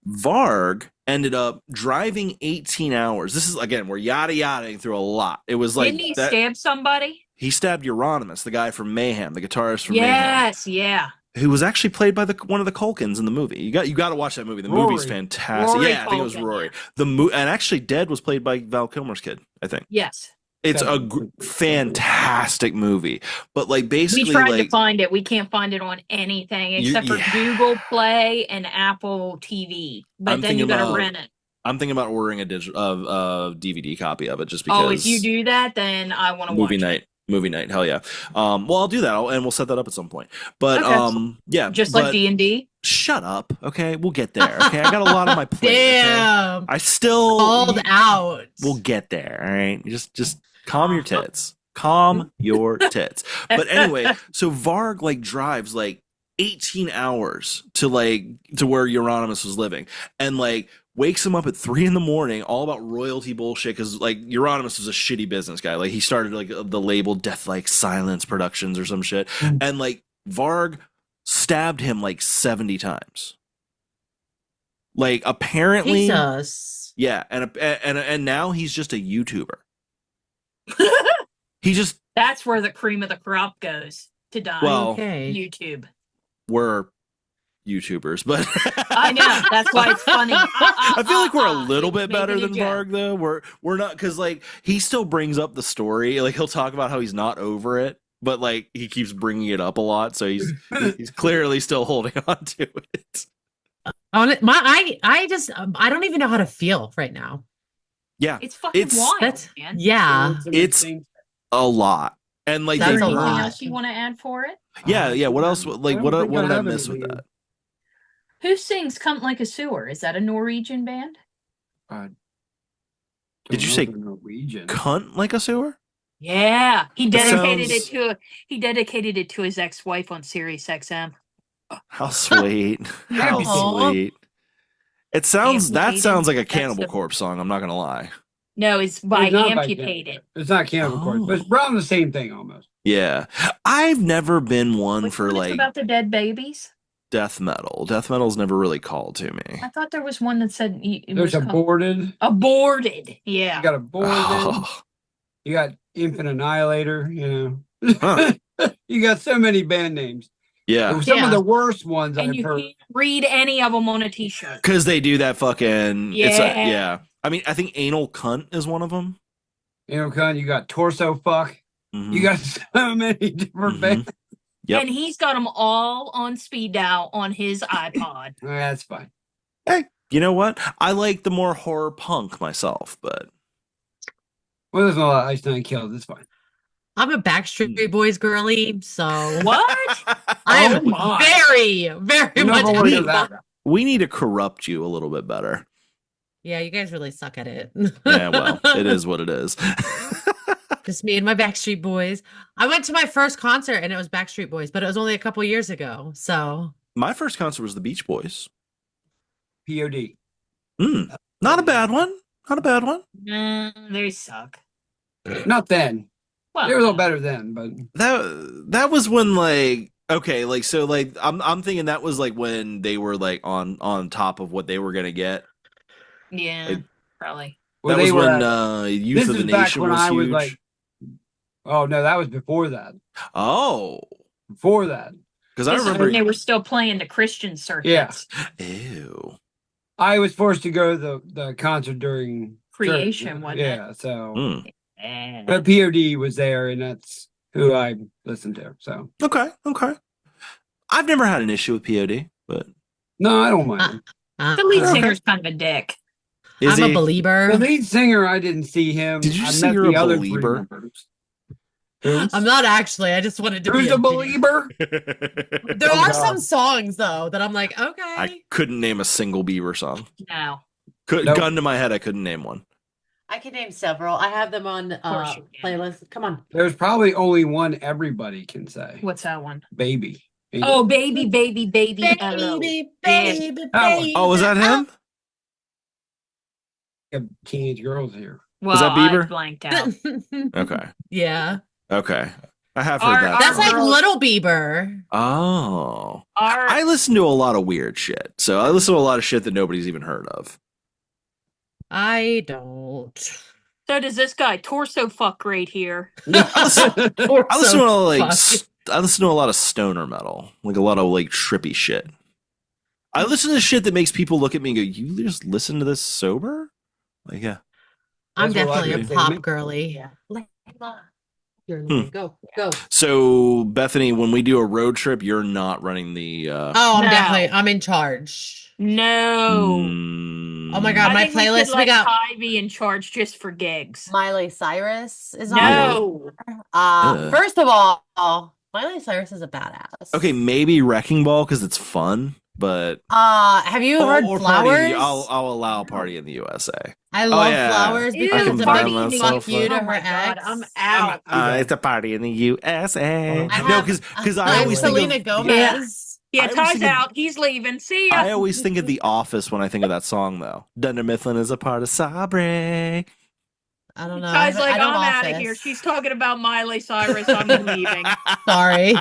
Varg ended up driving 18 hours. This is, again, we're yada yadaing through a lot. It was like Didn't he that. stab somebody? He stabbed Euronymous, the guy from Mayhem, the guitarist from Mayhem. Yes, yeah. Who was actually played by one of the Culkins in the movie. You got to watch that movie. The Rory. movie's fantastic. Rory yeah, I think it was Culkin, Rory. yeah. And actually Dead was played by Val Kilmer's kid, I think. Yes. It's a fantastic movie. But like basically We tried like to find it. We can't find it on anything except for yeah. Google Play and Apple TV. But I'm then you thinking gotta about- rent it. I'm thinking about ordering a DVD copy of it just because Oh, if you do that, then I want to watch it. Movie night, hell yeah. Well, I'll do that, and we'll set that up at some point. But Okay. yeah, Just but like D&D. shut up, okay? We'll get there. Okay, I got a lot on my plate. Okay? Damn. I still Called out. We'll get there. All right, just calm your tits. Calm your tits. But anyway, so Varg like drives like 18 hours to where Euronymous was living, and like wakes him up at 3 a.m, all about royalty bullshit. Because like Euronymous was a shitty business guy. Like he started like the label Death Like Silence Productions or some shit, and like Varg stabbed him like 70 times. Like apparently, Jesus. yeah, and now he's just a YouTuber. He just That's where the cream of the crop goes to die. Well, Okay. YouTube. we're YouTubers, but I know. That's why it's funny. I feel like we're a little He's bit better making than a joke. Varg though. We're not, because like he still brings up the story. Like he'll talk about how he's not over it, but like he keeps bringing it up a lot. So he's clearly still holding on to it. I don't even know how to feel right now. Yeah, It's fucking It's- wild, That's man. yeah. It's a lot, and like Is That's there a anything lot. else you want to add for it? yeah. What else? Like what don't think did I have miss with anything. that? Who sings "Come Like a Sewer"? Is that a Norwegian band? Did you say Norwegian? Cunt like a sewer? Yeah, he That dedicated it to his ex-wife on Sirius XM. How sweet! How Aw. sweet! That sounds like a Amputated. Cannibal That's the- Corpse song. I'm not gonna lie. No, it's by It's not by Amputated. It's not Cannibal Corpse, but it's around the same thing almost. Yeah, I've never been one Which for one is like about the dead babies? death metal. Death metal's never really called to me. I thought there was one that said it There's was called- Aborted. Aborted. Yeah. You got Aborted. Oh, You got Infant Annihilator. You know, Huh. you got so many band names. yeah, Some Yeah. of the worst ones And I've you heard. can't read any of them on a T-shirt. because they do that fucking. Yeah. Yeah. I mean, I think anal cunt is one of them. You know, you got Torso Fuck. Mhm. You got so many different Mhm. bands. Yep. And he's got them all on speed dial on his iPod. That's fine. Hey, you know what? I like the more horror punk myself, but Well, there's a lot of Ice Nine Kills. It's fine. I'm a Backstreet Boys girly, so What? I Oh am my. very, very We're much. not gonna go into that that. route. we need to corrupt you a little bit better. Yeah, you guys really suck at it. Yeah, well, it is what it is. Just me and my Backstreet Boys. I went to my first concert and it was Backstreet Boys, but it was only a couple years ago. So My first concert was the Beach Boys. POD. Not a bad one. Not a bad one. They suck. Not then. Well, They were a little better then, but That was when like okay, like so like I'm thinking that was like when they were like on top of what they were gonna get. yeah, Like- probably. well, that was they were. when Youth this of the is back Nation when was I huge. was like, oh no, that was before that. Oh, Before that, because I This is remember. when they were still playing the Christian circuits. Ew. I was forced to go to the concert during Creation, church. wasn't it? Yeah, so Mm. Eh. but POD was there, and that's who I listened to. So Okay. I've never had an issue with POD, but no, I don't mind. The lead Okay. singer's kind of a dick. is I'm a he? believer. The lead singer, I didn't see him. Did you I say met you're the a other believer? 3 members. Who? I'm not actually. I just wanted to Who's be a opinion. believer? There Oh, are God. some songs though that I'm like, okay. I couldn't name a single Beaver song. No. Nope. Gun to my head, I couldn't name one. I can name several. I have them on course you can. playlist. Come on. There's probably only one everybody can say. What's that one? Baby. Oh, baby, baby, baby, hello. Baby, Yeah. baby, Oh. baby. Oh, was that him? Teenage girls here. Well, that I Bieber? blanked out. Okay. Yeah. Okay. I have Our- heard that. That's our like girls- Little Bieber. Oh. Our I listen to a lot of weird shit. So I listen to a lot of shit that nobody's even heard of. I don't. so does this guy torso fuck right here. I listen to a lot of, Fuck. I listen to a lot of stoner metal, like a lot of like trippy shit. I listen to shit that makes people look at me and go, "You just listen to this sober?" Like, yeah. I'm That's what a lot definitely of a people pop say to me. girly. Go. So Bethany, when we do a road trip, you're not running the. Oh, I'm No. definitely. I'm in charge. No. Oh my God, I my think we playlist, should we let got- Ty be in charge just for gigs. Miley Cyrus is on. No. Ugh. First of all, Miley Cyrus is a badass. Okay, maybe Wrecking Ball because it's fun, but Have you heard or Flowers? I'll allow Party in the USA. I love yeah. Flowers Ew, because it's a Party big in the fuck you USA. to Oh her my God, ex. I'm out. It's a party in the USA. I No, have- because I I have always Selena think of, Gomez. Yeah, I always Ty's think of- out. He's leaving. See ya. I always think of The Office when I think of that song, though. Dunder Mifflin is a part of Sabre. I don't know. Ty's like, I don't I'm out of Office. here. She's talking about Miley Cyrus. I'm leaving. Sorry.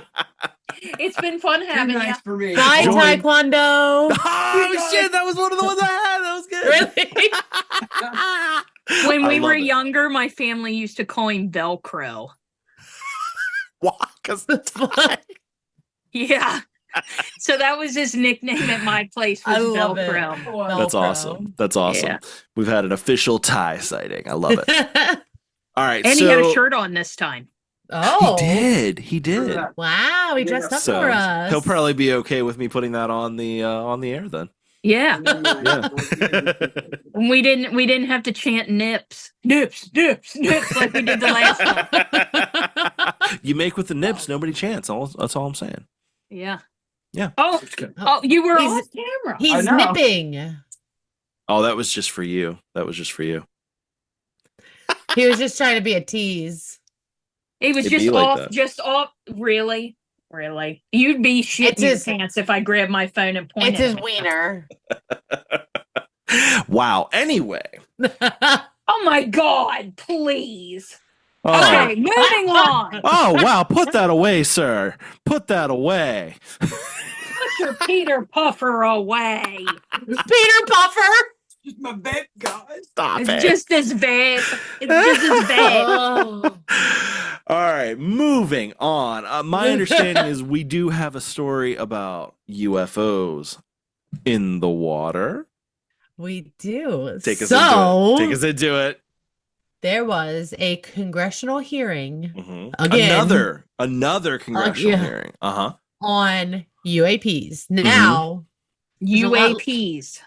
It's been fun Too having you. nice for me. Bye, Join. Taekwondo. Oh shit! That was one of the ones I had. That was good. When I we love were it. younger, my family used to call him Velcro. Why? 'Cause Yeah. So that was his nickname at my place was I love it. Velcro. that's Velcro. awesome. That's awesome. Yeah. We've had an official tie sighting. I love it. All right, And so he had a shirt on this time. Oh. He did. He did. Wow, he dressed up So for us. he'll probably be okay with me putting that on the air then. Yeah. Yeah. And we didn't have to chant nips. Nips, nips, nips like we did the last time. You make with the nips, nobody chants. That's all I'm saying. Yeah. Yeah. Oh, good. you were He's- off camera. He's I know. nipping. Oh, that was just for you. That was just for you. He was just trying to be a tease. It was It'd just be like off, that. just off. Really? Really? You'd be shitting It's your his- pants if I grabbed my phone and pointed. It's his at it. wiener. Wow. Anyway. Oh my God, please. Oh. Okay, moving on. Oh, wow. Put that away, sir. Put that away. Put your Peter Puffer away. Peter Puffer. Just my bed, guys. Stop It's it. just as bad. It's just as bad. Oh. All right, moving on. My understanding is we do have a story about UFOs in the water. We do. Take us so, into it. Take us into it. there was a congressional hearing Mhm. Again. Another congressional yeah. hearing. Uh-huh. on UAPs. Mm-hmm. Now, UAPs.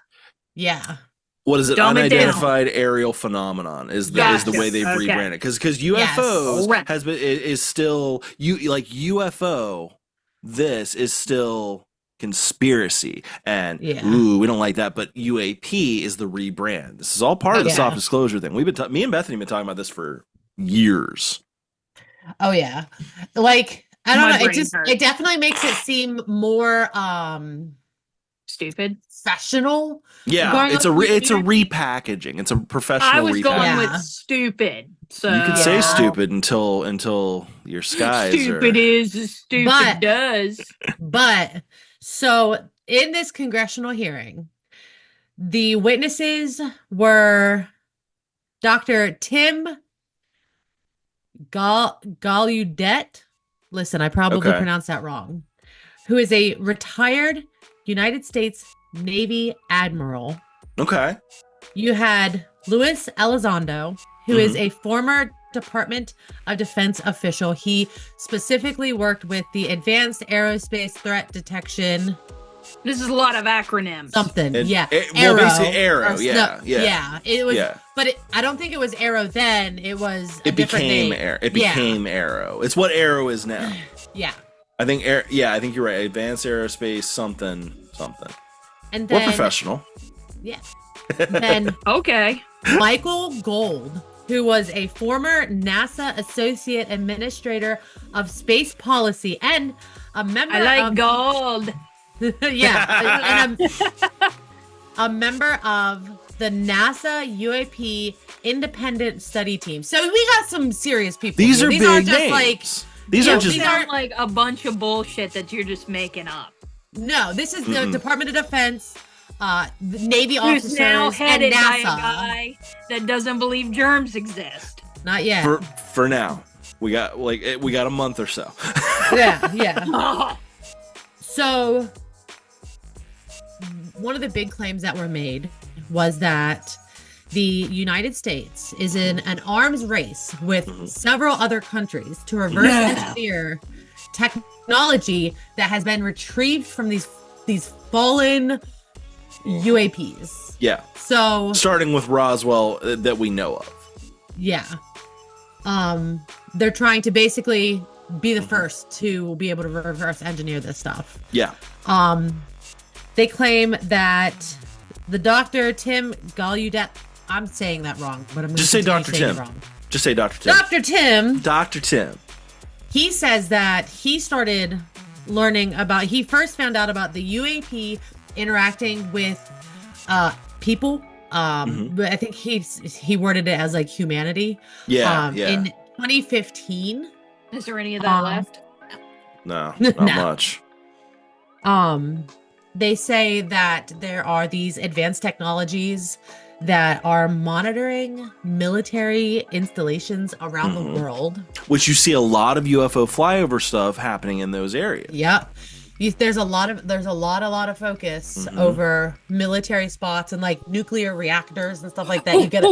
yeah. What is it? Dumb it down. Unidentified aerial phenomenon is the Gotcha. way they've Okay. rebranded because UFOs Correct. has been is still like UFO. This is still conspiracy and Yeah. ooh, we don't like that. But UAP is the rebrand. This is all part of the Yeah. soft disclosure thing. We've been me and Bethany have been talking about this for years. Oh yeah. Like I don't My know. It brain just hurts. it definitely makes it seem more Stupid. professional. Yeah, Going it's up with it's a UAP. repackaging. It's a professional I was going repackaging. Yeah. with stupid. So You can say Yeah. stupid until your skies stupid are. is as stupid But- does. But so in this congressional hearing, the witnesses were Dr. Tim Gallaudet. Listen, I probably Okay. pronounced that wrong. Who is a retired United States Navy admiral. Okay. You had Luis Elizondo, who is a former Department of Defense official. He specifically worked with the Advanced Aerospace Threat Detection This is a lot of acronyms. something. And- yeah. well, basically Arrow. Or Yeah, no- yeah. Yeah. It was, Yeah. but I don't think it was Arrow then. It was a It different became name. Arrow. It Yeah. became Arrow. It's what Arrow is now. Yeah. I think. I think you're right. Advanced Aerospace something. And We're then, professional. yeah. Then Okay. Michael Gold, who was a former NASA Associate Administrator of Space Policy and a member I like of gold. and a member of the NASA UAP Independent Study Team. So we got some serious people. These here. are These big aren't just names. like These Yeah, are just these Sound like a bunch of bullshit that you're just making up. no. This is the Department of Defense, the Navy Who's officers, now and headed by a NASA. guy that doesn't believe germs exist. Not yet. for now. We got a month or so. Yeah. Oh, So, one of the big claims that were made was that the United States is in an arms race with several other countries to reverse engineer technology that has been retrieved from these fallen UAPs. Yeah. So, Starting with Roswell that we know of. yeah. They're trying to basically be the first to be able to reverse engineer this stuff. Yeah. They claim that the Dr. Tim Gallaudet, I'm saying that wrong, but I'm going to Just say Dr. saying Tim. it wrong. Just say Dr. Tim. Dr. Tim, Dr. Tim. he says that he started learning about, he first found out about the UAP interacting with people. But I think he worded it as like humanity. Yeah. In 2015. is there any of that left? No, not No. much. They say that there are these advanced technologies that are monitoring military installations around the world. Which you see a lot of UFO flyover stuff happening in those areas. Yep. There's a lot of focus over military spots and like nuclear reactors and stuff like that. You get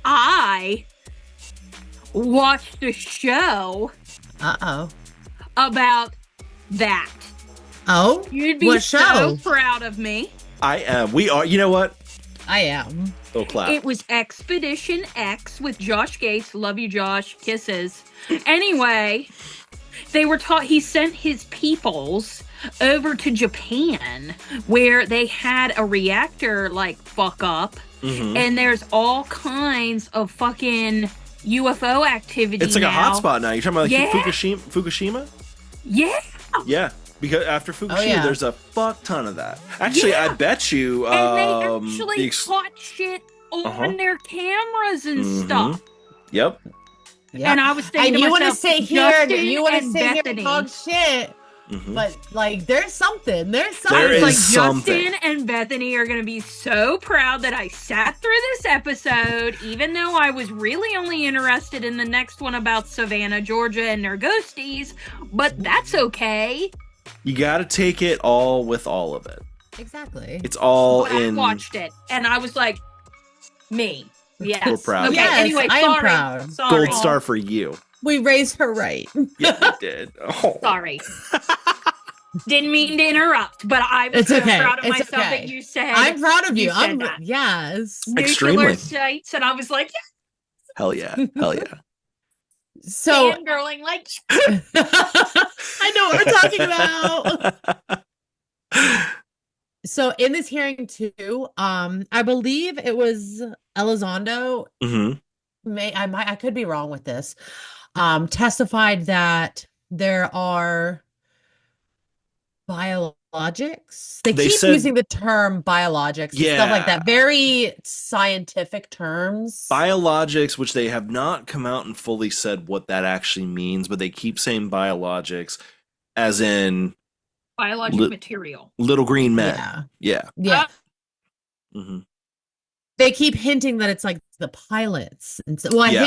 I watched a show about that. Oh, You'd be what so show? proud of me. I am. We are. You know what? I am. Little clap. It was Expedition X with Josh Gates. Love you, Josh. Kisses. Anyway, they were taught, he sent his peoples over to Japan where they had a reactor like fuck up, and there's all kinds of fucking UFO activity. It's like now. a hotspot now. You're talking about like Yeah. Fukushima? Yeah. Yeah. Because after Fukushima, yeah. there's a fuck ton of that. Actually, Yeah. I bet you. And they the actually ex- caught shit on their cameras and stuff. Yep. Yeah. And I was thinking And to you want to myself, sit here, Justin you want to and sit here Bethany. and talk shit, but like there's something. There's something. There I was like, is something. Justin and Bethany are going to be so proud that I sat through this episode, even though I was really only interested in the next one about Savannah, Georgia, and their ghosties. But that's okay. You got to take it all with all of it. Exactly. It's all But in. I watched it, and I was like, me. Yes. We're proud. Okay, Yes, anyway, I am sorry. proud. Sorry. Gold star for you. We raised her right. Yeah, you did. Oh. Sorry. Didn't mean to interrupt, but I was It's so okay. proud of It's myself okay. that you said I'm proud of you. said I'm that. yes. nuclear Extremely. sites, and I was like, Hell yeah. Hell yeah. So fangirling, like, I know what we're talking about. So in this hearing too, I believe it was Elizondo. I could be wrong with this. Testified that there are biologics. They keep said- using the term biologics and stuff like Yeah. that. Very scientific terms. Biologics, which they have not come out and fully said what that actually means, but they keep saying biologics as in biological material. little green men. Yeah. Yeah. Yeah. hmm They keep hinting that it's like the pilots. And so, well, Yeah.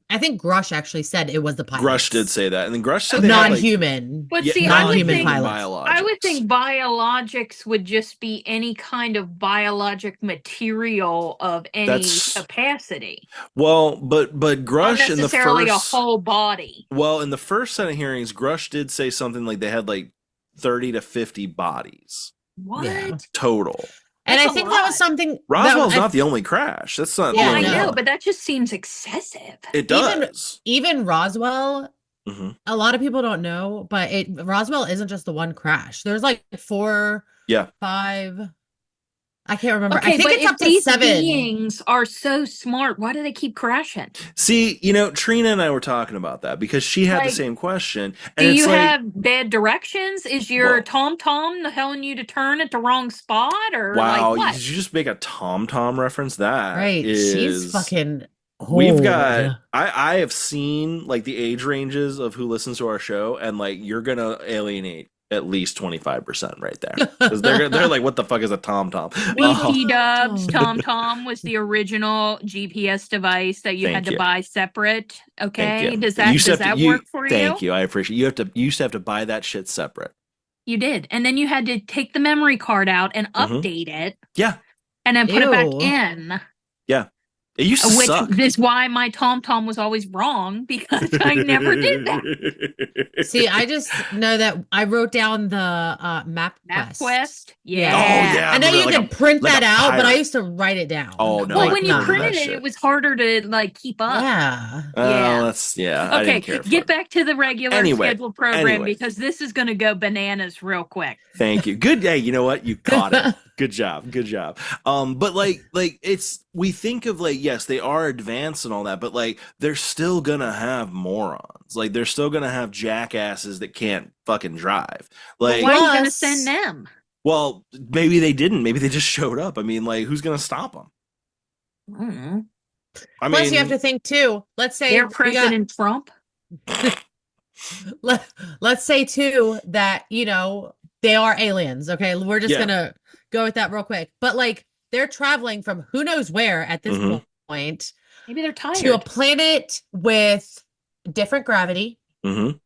I think Grush actually said it was the pilots. Grush did say that. And then Grush said they had, like, Non-human. But yeah, see, I would non-human think pilots. biologics. I would think biologics would just be any kind of biologic material of any That's- capacity, Well, but not Grush in the necessarily first a whole body. well, in the first set of hearings, Grush did say something like they had like 30 to 50 bodies What? Yeah. total. And That's I a think that was lot. something. Roswell's that, not the only crash. That's not Yeah, the I only know. know, one. but that just seems excessive. It does. Even Roswell, hmm a lot of people don't know, but Roswell isn't just the one crash. There's like 4, Yeah. 5 I can't remember. Okay, I think but it's if up to these 7. beings are so smart, why do they keep crashing? See, Trina and I were talking about that because she had the Like, same question. And Do it's you like, have bad directions? Is your well, TomTom telling you to turn at the wrong spot, or wow, like what? did you just make a TomTom reference? That Right. She's is fucking We've old. got I have seen like the age ranges of who listens to our show, and like you're gonna alienate at least 25% right there. Because they're like, what the fuck is a TomTom? What's a BT Dubs TomTom? TomTom was the original GPS device that you had Thank to you. buy separate. Thank Okay, you. does You that used to have to- you work for Thank you? you. I appreciate you used to have to buy that shit separate. You did, and then you had to take the memory card out and update it, Yeah. and then put it back Ew. in. Yeah. It used to Which suck. is why my TomTom was always wrong, because I never did that. See, I just know that I wrote down the MapQuest. MapQuest? Yeah. Oh yeah. I know you like can print like that a out, but I pirate. used to write it down. Oh, no, Well, I when you couldn't do printed that it, shit. it was harder to like keep up. Yeah. Yeah. That's I Okay, didn't care for get it. back to the regular Anyway, scheduled program because this is going to go bananas real quick. Thank you. Good day. You know what? You caught it. Good job. Good job. But like we think of like, yes, they are advanced and all that, but like they're still gonna have morons. Like they're still gonna have jackasses that can't fucking drive. Like, Why are you going to Plus- send them? well, maybe they didn't. Maybe they just showed up. I mean, like, who's gonna stop them? Mm. I Plus, mean, you have to think too. Let's say They're we got- President Trump. let's say too that they are aliens. Okay, we're just Yeah. gonna go with that real quick. But like they're traveling from who knows where at this Mhm. point Maybe they're tired. to a planet with different gravity. mhm.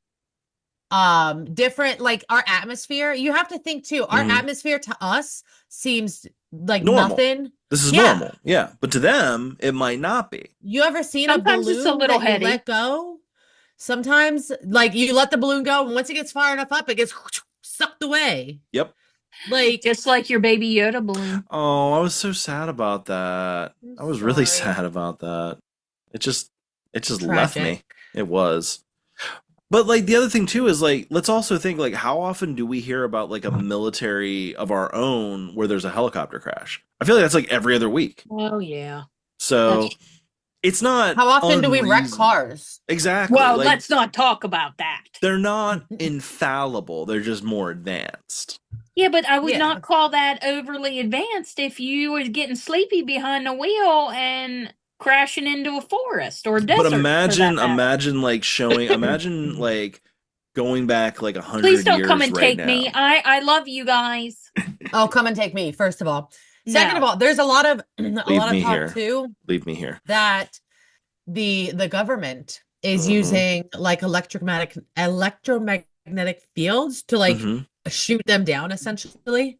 Different like our atmosphere. You have to think too. Our Mhm. atmosphere to us seems like Normal. nothing. This is Yeah. normal. Yeah, but to them, it might not be. You ever seen Sometimes a it's a balloon little that you heady. let go? Sometimes, like you let the balloon go, and once it gets far enough up, it gets sucked away. Yep. Like Just like your baby Yoda balloon. Oh, I was so sad about that. I'm I was really sorry. sad about that. It just left me. Tragic. It was. But like the other thing too is like let's also think like how often do we hear about like a military of our own where there's a helicopter crash? I feel like that's like every other week. Oh, yeah. So it's not how often do we wreck unreason- cars? Exactly. Well, like, let's not talk about that. they're not infallible. They're just more advanced. Yeah, but I would Yeah. not call that overly advanced if you were getting sleepy behind the wheel and crashing into a forest or a desert. But imagine for imagine like going back like 100 Please don't years come and right take now. me. I love you guys. Oh, come and take me, first of all. Second of No. all, there's a lot of me talk here. too Leave me here. that the government is Mhm. using like electromagnetic fields to like Mhm. shoot them down essentially.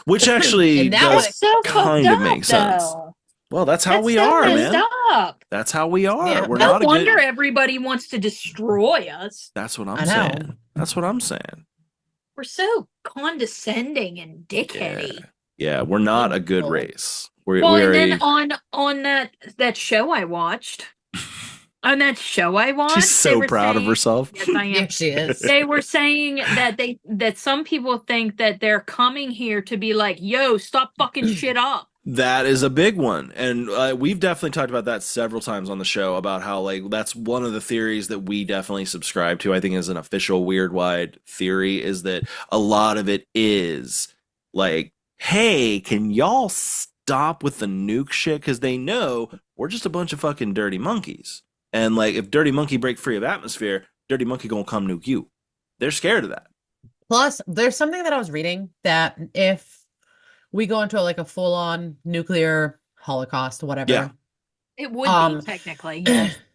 Which actually And that does was So kind fucked of make up, sense. though. Well, that's how That's we so are, messed man. up. That's how we are. Yeah. We're No not a wonder good. everybody wants to destroy us. That's what I I'm know. saying. That's what I'm saying. We're so condescending and dickheady. Yeah, we're not a good Evil. race. We're Well, we're and a, then on that show I watched, she's so they were proud of saying- herself. Yes, I am. Yeah, she is. They were saying that some people think that they're coming here to be like, yo, stop fucking shit up. That is a big one, and we've definitely talked about that several times on the show about how like that's one of the theories that we definitely subscribe to. I think is an official Weirdwide theory is that a lot of it is like, hey, can y'all stop with the nuke shit? Because they know we're just a bunch of fucking dirty monkeys, and like if Dirty Monkey break free of atmosphere, Dirty Monkey gonna come nuke you. They're scared of that. Plus, there's something that I was reading that if we go into like a full-on nuclear holocaust, whatever, Yeah. It would Um, be technically.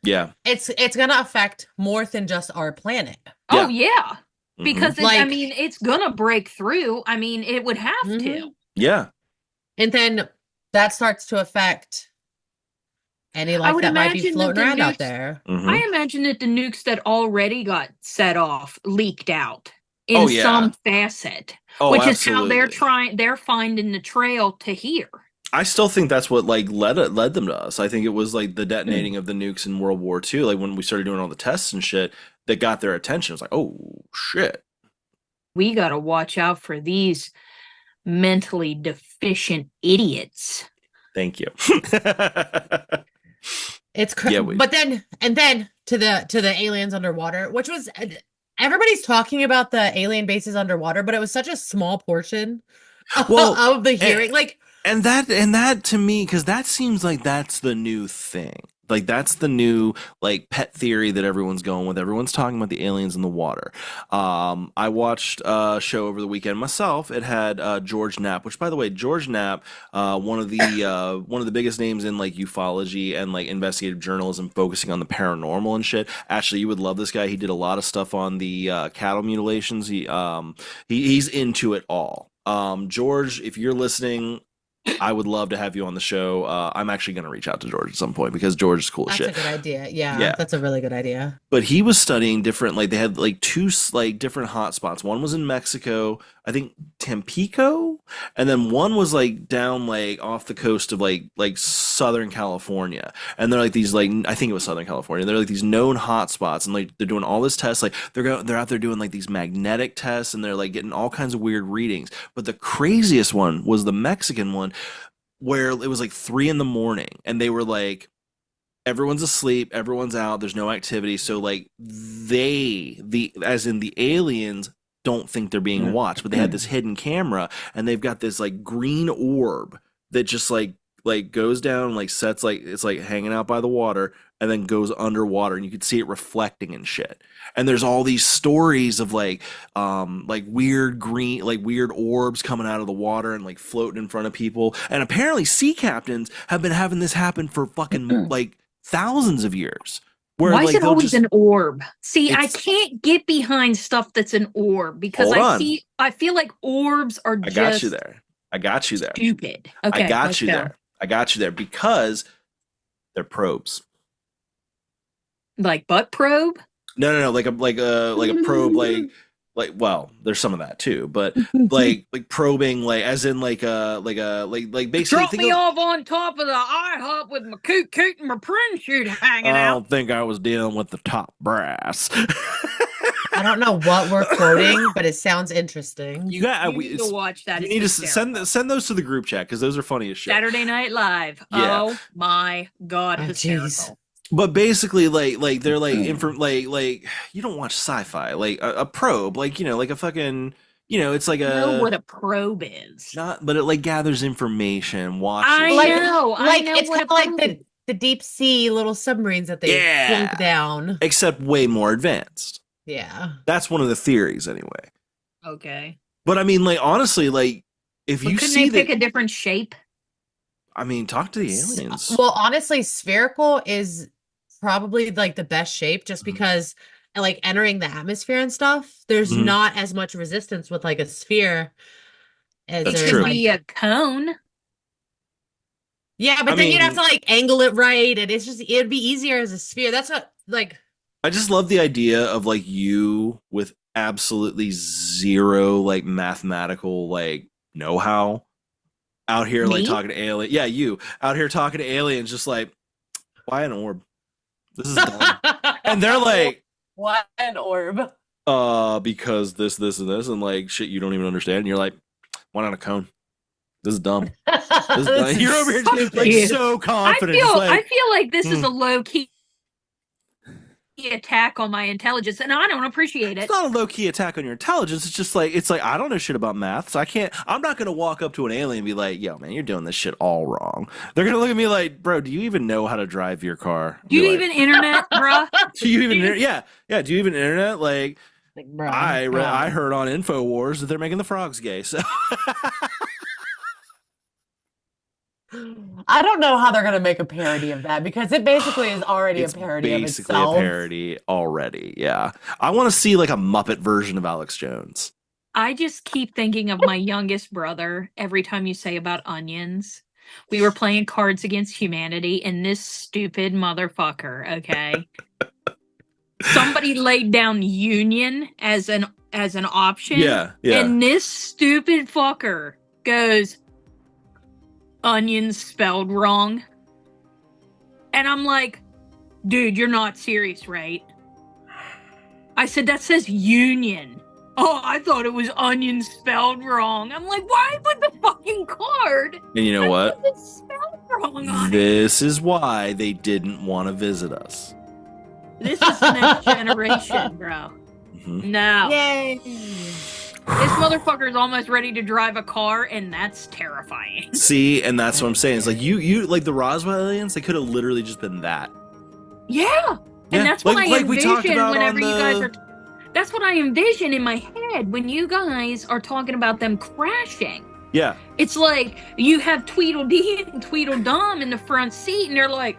Yeah, it's gonna affect more than just our planet. Oh yeah, Mhm. because I Like- mean it's gonna break through. I mean it would have to. Mhm. yeah. And then that starts to affect any life would that might be imagine that floating the around out nukes- there. Mhm. I imagine that the nukes that already got set off leaked out in Oh, yeah. some facet, Oh, which is how they're absolutely. they're finding the trail to here. I still think that's what like led them to us. I think it was like the detonating of the nukes in World War II, like when we started doing all the tests and shit, that got their attention. It was like, oh shit. We got to watch out for these mentally deficient idiots. Thank you. It's crazy. Yeah, But then to the aliens underwater, which was everybody's talking about the alien bases underwater, but it was such a small portion Well, of the hearing. And that to me, because that seems like that's the new thing. Like that's the new like pet theory that everyone's going with. Everyone's talking about the aliens in the water. I watched a show over the weekend myself. It had George Knapp, which by the way, George Knapp, one of the biggest names in like ufology and like investigative journalism, focusing on the paranormal and shit. Actually, you would love this guy. He did a lot of stuff on the cattle mutilations. He's into it all. George, if you're listening, I would love to have you on the show. I'm actually going to reach out to George at some point because George is cool as shit. That's a good idea. Yeah, that's a really good idea. But he was studying different, like they had like two like different hot spots. One was in Mexico, I think Tampico, and then one was like down like off the coast of like Southern California. And they're like these like I think it was Southern California. They're like these known hot spots, and like they're doing all this tests. Like they're out there doing like these magnetic tests, and they're like getting all kinds of weird readings. But the craziest one was the Mexican one, where it was like 3 a.m, and they were like, everyone's asleep, everyone's out, there's no activity. So like as in the aliens don't think they're being watched, but they had this hidden camera, and they've got this like green orb that just like goes down, like sets, like it's like hanging out by the water, and then goes underwater, and you could see it reflecting and shit. And there's all these stories of like weird green, like weird orbs coming out of the water and like floating in front of people. And apparently sea captains have been having this happen for fucking like thousands of years. Where, why like, is it they'll always just- an orb? See, I It's- can't get behind stuff that's an orb because Hold on. I feel like orbs are I just got you there. I got you there. stupid. Okay, I got let's you go. there. I got you there because they're probes. Like butt probe? No, like a probe, like well, there's some of that too, but like probing, like as in like basically Drop think me of- off on top of the IHOP with my coot and my print shoot hanging I out. don't think I was dealing with the top brass. I don't know what we're quoting, but it sounds interesting. You got You need to watch that. You It's need to hysterical. send those to the group chat because those are funny as shit. Saturday Night Live. Yeah. Oh my god, Oh, hysterical. jeez. But basically, like they're like like you don't watch sci-fi, like a probe, like like a fucking it's like I know a what a probe is. not, but it like gathers information, watches. I know. I Like know it's what kind a of like probe is. the deep sea little submarines that they Yeah. plunk down. Except way more advanced. Yeah. That's one of the theories, anyway. Okay. But I mean, like honestly, like if But you couldn't see they that, pick a different shape? I mean, talk to the aliens. Well, honestly, spherical is probably like the best shape just because like entering the atmosphere and stuff, there's Mhm. not as much resistance with like a sphere as That's there is true. like Be a cone. yeah, but I then you'd have mean- to like angle it right, and it'd be easier as a sphere. That's what like I just love the idea of like you with absolutely zero like mathematical like know-how out here like Me? talking to aliens. Yeah, you out here talking to aliens, just like, why an orb? This is dumb. And they're like, What an orb. because this, and this, and like shit you don't even understand. And you're like, why not a cone? This is dumb. This is dumb. You're over here just, like you. so confident. I just like, feel like this is a low key attack on my intelligence, and I don't appreciate it. it's not a low-key attack on your intelligence. It's just like I don't know shit about math, so I'm not gonna walk up to an alien and be like, yo man, you're doing this shit all wrong. They're gonna look at me like, bro, do you even know how to drive your car? Do you Be like, even internet, bruh? do you even yeah do you even internet? Like like, bro, I heard on InfoWars that they're making the frogs gay, so I don't know how they're gonna make a parody of that because it basically is already it's a parody of basically itself. a parody already. Yeah, I want to see like a Muppet version of Alex Jones. I just keep thinking of my youngest brother every time you say about onions. We were playing Cards Against Humanity, and this stupid motherfucker, okay? Somebody laid down union as an option. Yeah. And this stupid fucker goes, onions spelled wrong. And I'm like, dude, you're not serious, right? I said, that says union. Oh, I thought it was onion spelled wrong. I'm like, why put the fucking card? And you know what? It's spelled wrong on it. This is why they didn't want to visit us. This is the next generation, bro. Mhm. No. Yay. This motherfucker is almost ready to drive a car, and that's terrifying. See, and that's what I'm saying. It's like you like the Roswell aliens. They could have literally just been that. Yeah. Yeah, And that's what like I we talked envision about whenever on you guys the- are. That's what I envision in my head when you guys are talking about them crashing. Yeah. It's like you have Tweedledee and Tweedledum in the front seat, and they're like,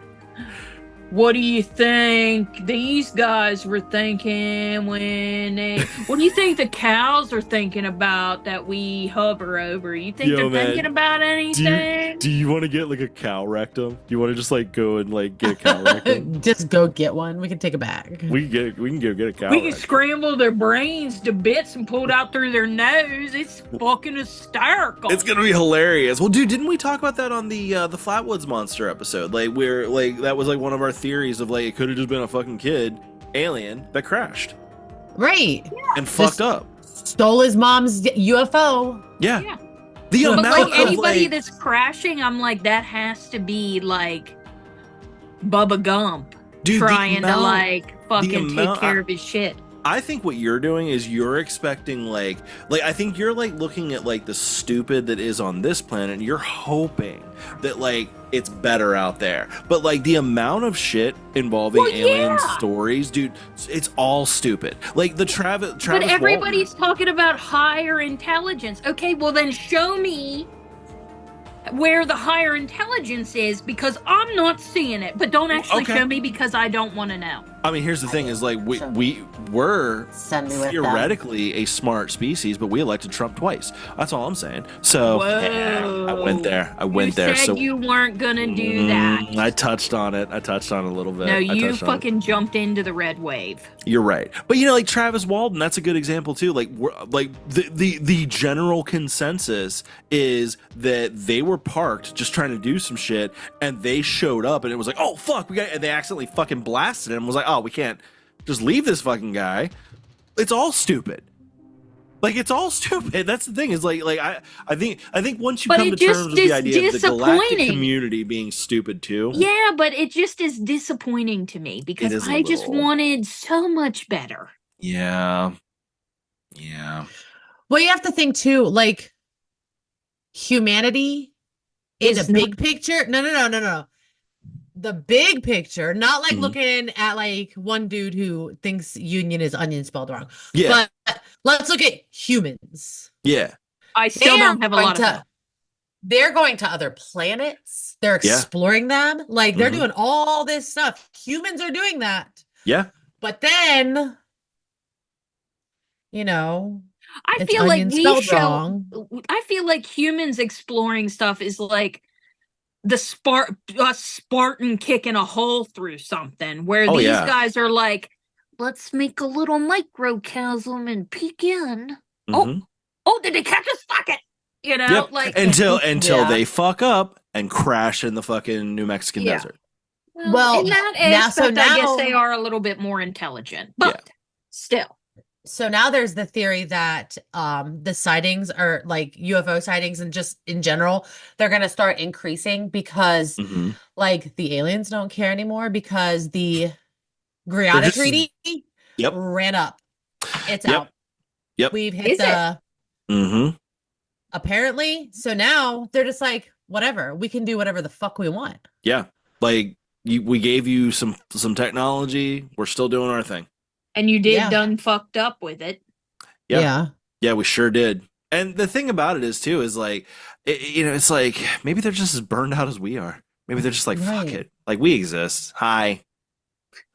what do you think these guys were thinking when they... What do you think the cows are thinking about that we hover over? You think Yo, they're man, thinking about anything? Do you want to get like a cow rectum? Do you want to just like go and like get a cow rectum? Just go get one. We can take a bag. We can go get a cow We can rectum. scramble their brains to bits and pull it out through their nose. It's fucking hysterical. It's gonna be hilarious. Well, dude, didn't we talk about that on the Flatwoods Monster episode? Like, where like that was like one of our theories of like it could have just been a fucking kid alien that crashed Right. and fucked up. Stole his mom's UFO. Yeah. Yeah. The But amount like anybody of that's crashing, I'm like, that has to be like Bubba Gump dude, the trying to amount- like fucking amount- take care of his shit. I think what you're doing is you're expecting like I think you're like looking at like the stupid that is on this planet and you're hoping that like it's better out there. But like the amount of shit involving Well, alien yeah. stories, dude, it's all stupid. Like the Travis But everybody's talking about higher intelligence. Okay, well then show me where the higher intelligence is, because I'm not seeing it. But don't actually Okay. show me, because I don't want to know. I mean, here's the thing: is like Sure. we were Send me with them. theoretically a smart species, but we elected Trump twice. That's all I'm saying. So Whoa. I went there. You said So you weren't gonna do that. I touched on it. I touched on it a little bit. No, I you touched on it. fucking jumped into the red wave. You're right, but you know, like Travis Walton, that's a good example too. Like, like the general consensus is that they were parked just trying to do some shit, and they showed up, and it was like, oh fuck, and they accidentally fucking blasted him. And was like, oh, we can't just leave this fucking guy. It's all stupid. Like, it's all stupid. That's the thing. Is like I think once you But come it to just terms with the is idea of the galactic disappointing. community being stupid too. Yeah, but it just is disappointing to me, It because is a I just little. wanted so much better. Yeah. Well, you have to think too, like humanity in Is a big picture. No. The big picture, not like Mhm. looking at like one dude who thinks union is onion spelled wrong. Yeah. But let's look at humans. Yeah. I still They are don't have a going lot of to- help. They're going to other planets. They're Yeah. exploring them. Like they're Mhm. doing all this stuff. Humans are doing that. Yeah. But then, you know, I it's feel like onion we spelled show. wrong. I feel like humans exploring stuff is like the Spartan kicking a hole through something, where Oh, these yeah. guys are like, let's make a little microcosm and peek in. Mhm. Oh, did they catch us? Fuck it. You know, Yep. like until Yeah. they fuck up and crash in the fucking New Mexican Yeah. desert. Well, in that now- so aspect, I guess now- they are a little bit more intelligent, but still. So now there's the theory that the sightings are like UFO sightings and just in general, they're going to start increasing because Mhm. like the aliens don't care anymore because the Greada just- Treaty Yep. ran up. It's Yep. out. Yep. We've hit Is it? the Mhm. apparently. So now they're just like, whatever, we can do whatever the fuck we want. Yeah. Like we gave you some technology. We're still doing our thing. And you did Yeah. done fucked up with it. Yeah. Yeah, we sure did. And the thing about it is too is like it's like maybe they're just as burned out as we are. Maybe they're just like fuck Right. it. Like we exist. Hi.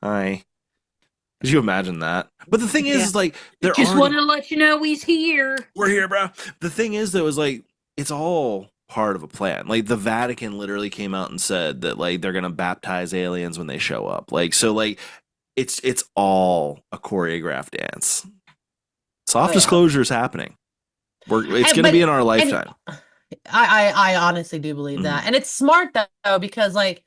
Could you imagine that? But the thing is, Yeah. is like they're Just already- want to let you know he's here. we're here, bro. The thing is, though, is like it's all part of a plan. Like the Vatican literally came out and said that like they're gonna baptize aliens when they show up. Like so, like it's all a choreographed dance. Soft Oh, yeah. disclosure is happening. It's gonna but- be in our lifetime. I honestly do believe that. And it's smart though, because like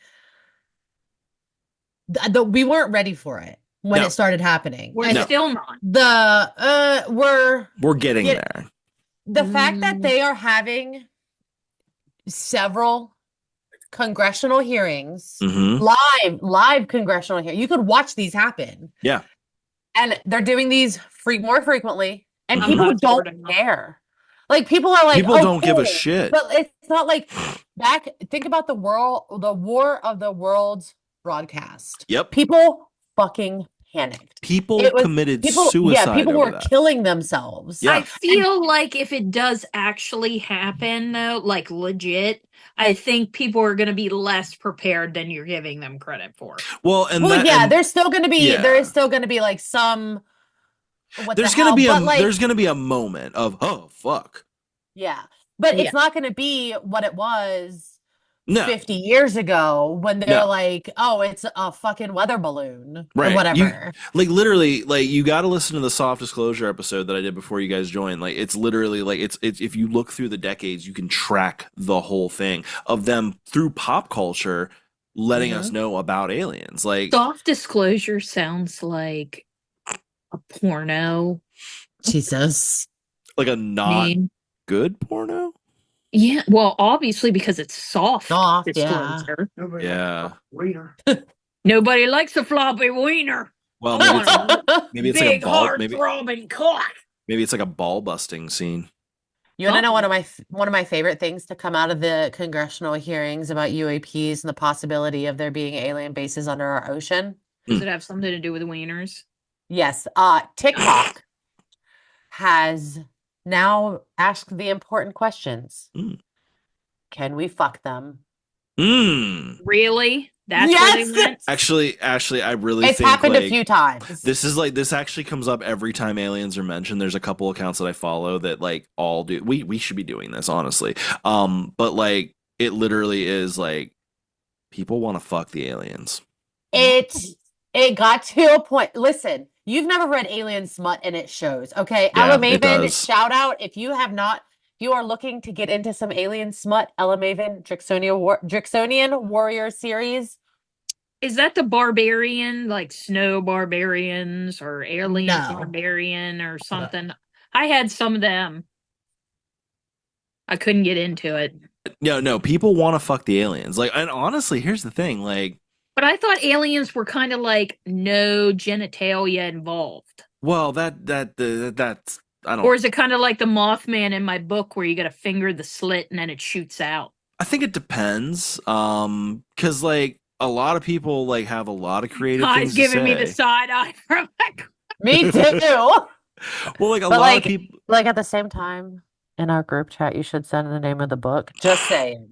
we weren't ready for it. when No. it started happening. We're And still not. We're getting Get- there. the fact that they are having several congressional hearings, Mm-hmm. live congressional hearings. You could watch these happen. Yeah. And they're doing these more frequently, and I'm people not don't supporting them. care. Like people are like, People oh, don't give a cool. shit. But it's not like think about the War of the Worlds broadcast. Yep. People fucking panicked. People It was- committed people, suicide yeah, people over were that. killing themselves. Yeah. I feel like if it does actually happen, though, like legit, I think people are going to be less prepared than you're giving them credit for. Well, and Well, that, yeah, and there's still going to be yeah. there is still going to be like some. What there's the gonna hell? be But, like, there's gonna be a moment of oh fuck. yeah, but Yeah. it's not going to be what it was No. 50 years ago when they're No. like, oh, it's a fucking weather balloon Right. or whatever. Like literally, like you got to listen to the soft disclosure episode that I did before you guys joined. Like it's literally like it's if you look through the decades, you can track the whole thing of them through pop culture, letting us know about aliens. Like Soft disclosure sounds like a porno Jesus. like a not name. good porno. Yeah, well, obviously because it's soft. Soft, yeah. disclosure. Yeah. Nobody likes a floppy wiener. Well, I maybe it's want a maybe it's like a big, ball. hard, throbbing cock. Maybe it's like a ball busting scene. You want to know one of my favorite things to come out of the congressional hearings about UAPs and the possibility of there being alien bases under our ocean? Does it have something to do with wieners? Yes. TikTok has now asked the important questions. Mm. Can we fuck them? Really? That's Yes! where they went? Actually, I really It's think happened like, a few times. this actually comes up every time aliens are mentioned. There's a couple accounts that I follow that like all do. We should be doing this honestly. But like it literally is like people want to fuck the aliens. It got to a point. Listen, you've never read Alien Smut and it shows. Okay. Yeah, Ella it Maven, does. shout out. If you have not, if you are looking to get into some Alien Smut, Ella Maven, Drixonian Warrior series. Is that the barbarian, like snow barbarians or alien No. barbarian or something? I had some of them. I couldn't get into it. No, people want to fuck the aliens. Like, and honestly, here's the thing. Like, But I thought aliens were kind of like no genitalia involved. well, that's I don't. Or is it kind of like the Mothman in my book where you got to finger the slit and then it shoots out? I think it depends. Because like a lot of people like have a lot of creative Guy's things to giving me say. the side eye from like, Me too. Well, like a But, lot like, of people. Like at the same time, in our group chat, you should send the name of the book. Just saying.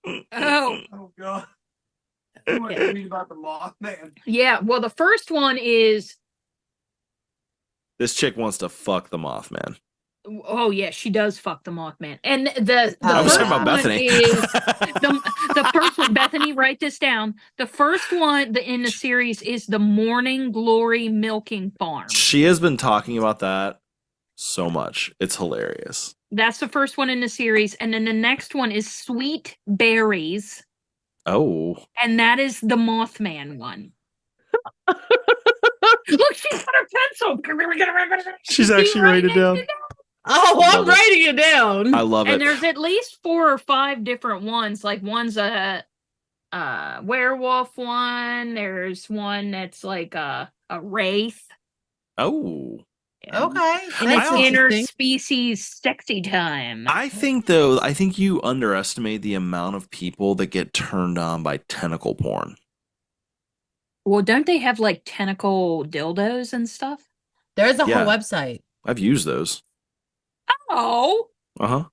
oh, Oh god. You want to read about the Mothman? yeah. Well, the first one is, This chick wants to fuck the Mothman. oh yeah, she does fuck the Mothman. And the I was first talking about one Bethany. is the first one. Bethany, write this down. The first one in the series is the Morning Glory Milking Farm. She has been talking about that so much. It's hilarious. That's the first one in the series, and then the next one is Sweet Berries, Oh, and that is the Mothman one. Look, she's got her pencil. she's You actually writing it down. Oh, Love I'm it. writing it down. I love And it. there's at least 4 or 5 different ones. Like one's a werewolf one. There's one that's like a wraith. Oh, Okay. And That's it's interesting. interspecies sexy time. I think you underestimate the amount of people that get turned on by tentacle porn. Well, don't they have like tentacle dildos and stuff? There's a Yeah. whole website. I've used those. Oh, Uh-huh.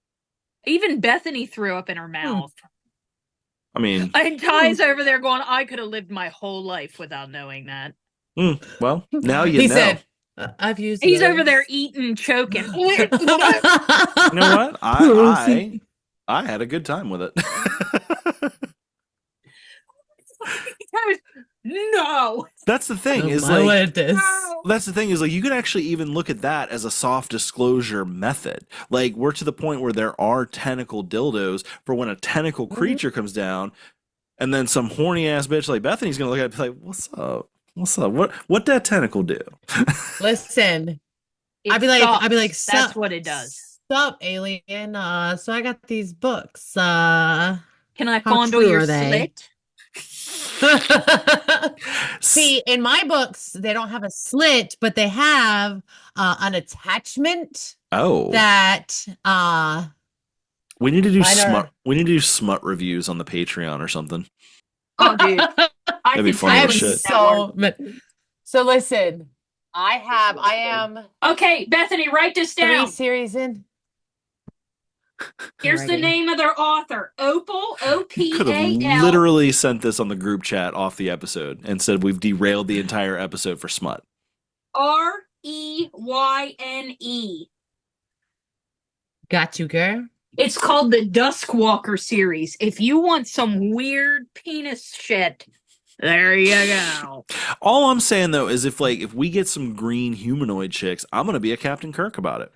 even Bethany threw up in her mouth. I mean, And Ty's over there going, I could have lived my whole life without knowing that. well, now you He know. said, I've used He's those. over there eating, choking. You know what? I had a good time with it. No. That's the thing. Oh, Is my like goodness. that's the thing is like you could actually even look at that as a soft disclosure method. Like we're to the point where there are tentacle dildos for when a tentacle creature comes down, and then some horny ass bitch like Bethany's gonna look at it and be like, "What's up?" What's up? What that tentacle do? Listen, It I'd be like, sucks. That's sup, what it does. sup, alien. So I got these books. Can I How fondle true your are they? slit? See, in my books, they don't have a slit, but they have an attachment Oh, that we need to do mine are- smut. We need to do smut reviews on the Patreon or something. Oh, dude. I That'd be could funny I as have totally shit. make that work. so listen, I am Okay, Bethany, write this 3 down. series in. Here's the Alrighty. name of their author. Opal, Could have O-P-A-L. literally sent this on the group chat off the episode and said we've derailed the entire episode for smut. R-E-Y-N-E. Got you, girl. It's called the Duskwalker series. If you want some weird penis shit, there you go. All I'm saying though is if we get some green humanoid chicks, I'm gonna be a Captain Kirk about it.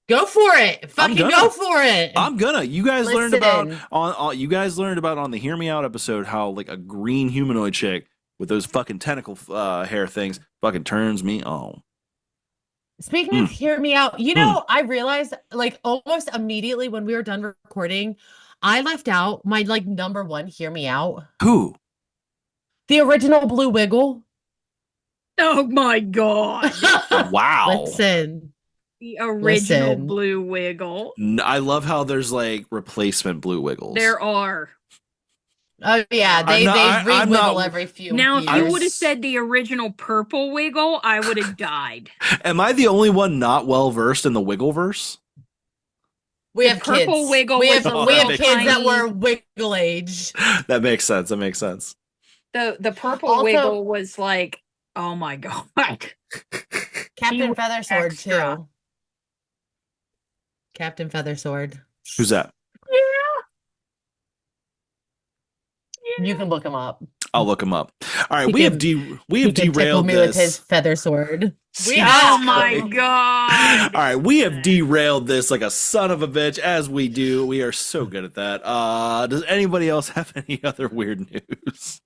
Go for it. Fucking gonna. go for it. I'm gonna. You guys learned about Listen. on you guys learned about on the Hear Me Out episode how like a green humanoid chick with those fucking tentacle hair things fucking turns me on. Speaking of hear me out, I realized like almost immediately when we were done recording, I left out my like number one hear me out. Who? The original Blue Wiggle. Oh my god. Wow. Listen. The original Listen. Blue Wiggle. I love how there's like replacement Blue Wiggles. There are. Oh yeah, they I'm re-wiggle not- every few Now, if years. you would have said the original Purple Wiggle, I would have died. Am I the only one not well versed in the Wiggleverse? we the have Purple kids. Wiggle we was have, a we have little kids that tiny- were wiggle age. That makes sense. That makes sense. The Purple Also- Wiggle was like, oh my god. Captain was Feathersword extra. too. Captain Feathersword. Who's that? You can look him up. I'll look him up. All right, He we have can- we He have can tickle derailed me with his this. feather sword. Oh my god. All right, we have derailed this like a son of a bitch, as we do. We are so good at that. Does anybody else have any other weird news?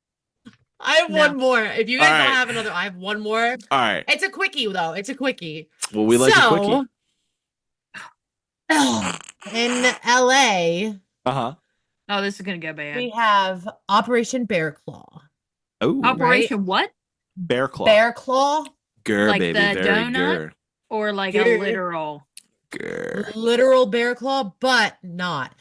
I have No. one more. If you guys All don't right. have another, I have one more. All right. It's a quickie though. It's a quickie. Well, we like a quickie. In LA, Uh-huh. Oh, this is gonna go bad. we have Operation Bear Claw. Oh, Operation what? Bear Claw. Bear Claw, Grr, Like baby. the Very donut? grr. Or like Grr. a literal? Grr. literal bear claw, but not.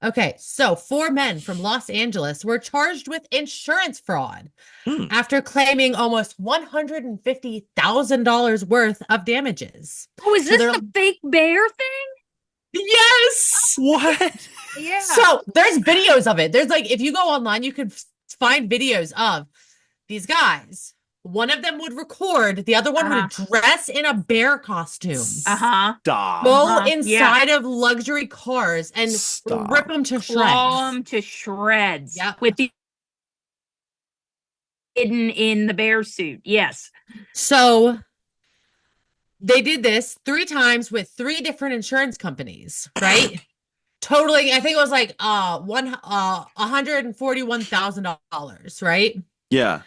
Okay, so 4 men from Los Angeles were charged with insurance fraud Hmm. after claiming almost $150,000 worth of damages. Oh, is So this they're- the fake bear thing? Yes. What? Yeah. So there's videos of it. There's like, if you go online, you could find videos of these guys. One of them would record, the other one would dress in a bear costume, Uh-huh. Stop. go Uh-huh. inside of luxury cars and Stop. rip them to Claw shreds. them to shreds. Yep. With the hidden in the bear suit. Yes. So they did this 3 times with 3 different insurance companies, right? Totaling, I think it was like $141,000, right? Yeah,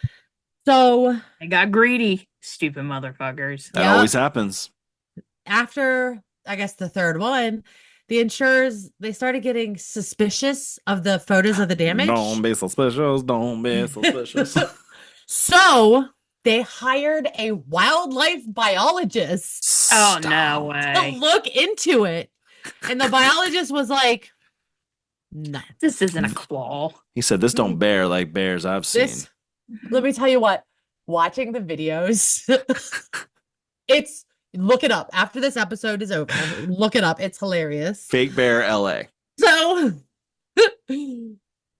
So They got greedy. Stupid motherfuckers. that Yep. always happens. after I guess the 3rd one, the insurers they started getting suspicious of the photos of the damage. Don't be suspicious. Don't be suspicious. So they hired a wildlife biologist Oh, Stop. no to way. look into it. And the biologist was like, no. This isn't a claw. He said, "This don't bear like bears I've seen." This, let me tell you what, watching the videos, it's, look it up. After this episode is over, look it up. It's hilarious. Fake bear, L.A. So,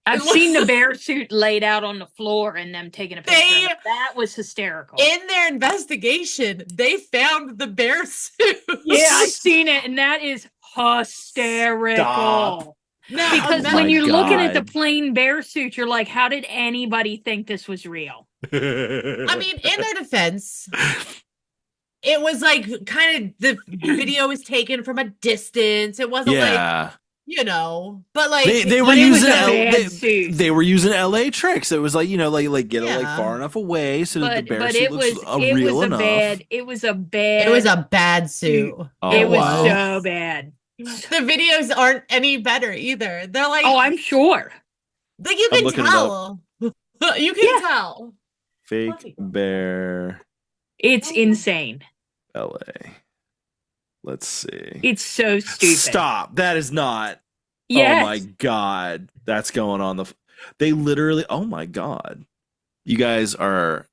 I've seen the bear suit laid out on the floor and them taking a picture of it. That was hysterical. in their investigation, they found the bear suit. Yeah, I've seen it, and that is hysterical. Stop. Now, Because Oh when my you're looking at the God. plain bear suit, you're like, how did anybody think this was real? I mean, in their defense, it was like kind of the video was taken from a distance. It wasn't like, yeah. but like they were But it was using a bad suit. they were using LA tricks. It was like get it like Yeah. far enough away so that the bear But suit it looks was real enough. it was a bad it was a bad suit. Oh, it was wow. so bad. The videos aren't any better either. They're like, Oh, I'm sure. like you I'm can looking it tell. You can Yeah. tell. Fake bear It's insane. LA. Let's see. It's so stupid. Stop. That is not. Yes. Oh my god. That's going on they literally, oh my god. You guys are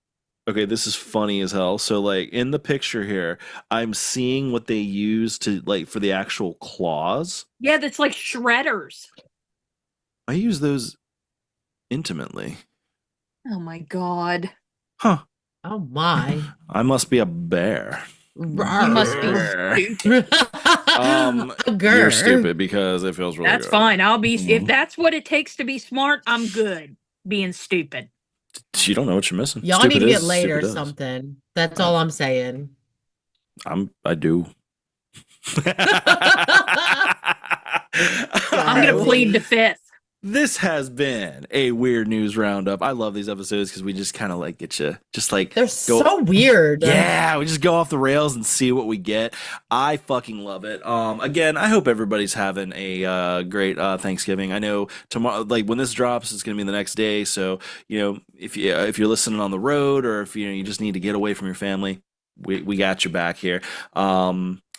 okay, this is funny as hell. So like in the picture here, I'm seeing what they use to like for the actual claws. Yeah, that's like shredders. I use those intimately. Oh my god. Huh. Oh my. I must be a bear. You must be stupid. You're stupid because it feels really That's good. fine. I'll be if Mhm. that's what it takes to be smart, I'm good being stupid. You don't know what you're missing. Y'all Stupid need to get is, laid stupid or does. something. That's all I'm saying. I do. I'm gonna plead the fifth. This has been a weird news roundup. I love these episodes because we just kind of like get you, just like They're so weird. Yeah, we just go off the rails and see what we get. I fucking love it. Again, I hope everybody's having a great Thanksgiving. I know tomorrow, like when this drops, it's gonna be the next day. So if you're listening on the road or if you just need to get away from your family, we got your back here.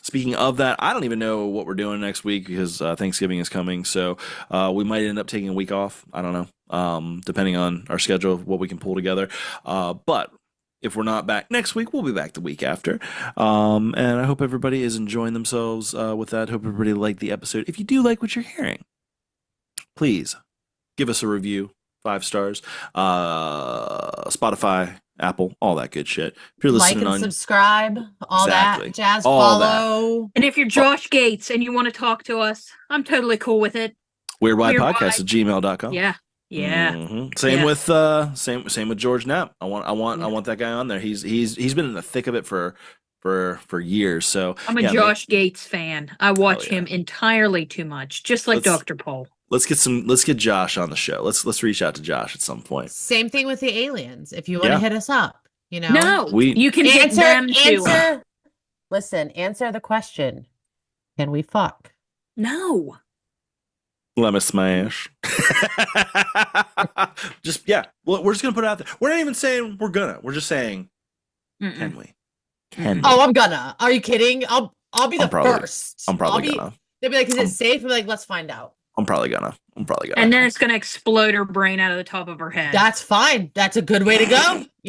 Speaking of that, I don't even know what we're doing next week because Thanksgiving is coming. So we might end up taking a week off. I don't know, depending on our schedule of what we can pull together. But if we're not back next week, we'll be back the week after. And I hope everybody is enjoying themselves with that. Hope everybody liked the episode. If you do like what you're hearing, please give us a review. 5 stars. Spotify, Apple, all that good shit. If you're Like listening and on subscribe, all Exactly. that jazz. All Follow. And if you're Josh Gates and you want to talk to us, I'm totally cool with it. weirdwidepodcast@gmail.com. Yeah. Yeah. Mhm. Same Yeah. with same with George Knapp. I want that guy on there. He's been in the thick of it for years. So I'm a yeah, Josh Gates fan. I watch yeah. him entirely too much, just like Let's- Dr. Pole. Let's get Josh on the show. Let's reach out to Josh at some point. Same thing with the aliens. If you want to Yeah. hit us up, No, We- you can hit them too. Answer the question. Can we fuck? No. Let me smash. Just well, we're just gonna put it out there. We're not even saying we're gonna. We're just saying, can we? Can Oh, we? I'm gonna. Are you kidding? I'll be the first. I'm probably I'll be- gonna. They'll be like, is it safe? I'm like, let's find out. I'm probably gonna. And then it's going to explode her brain out of the top of her head. That's fine. That's a good way to go.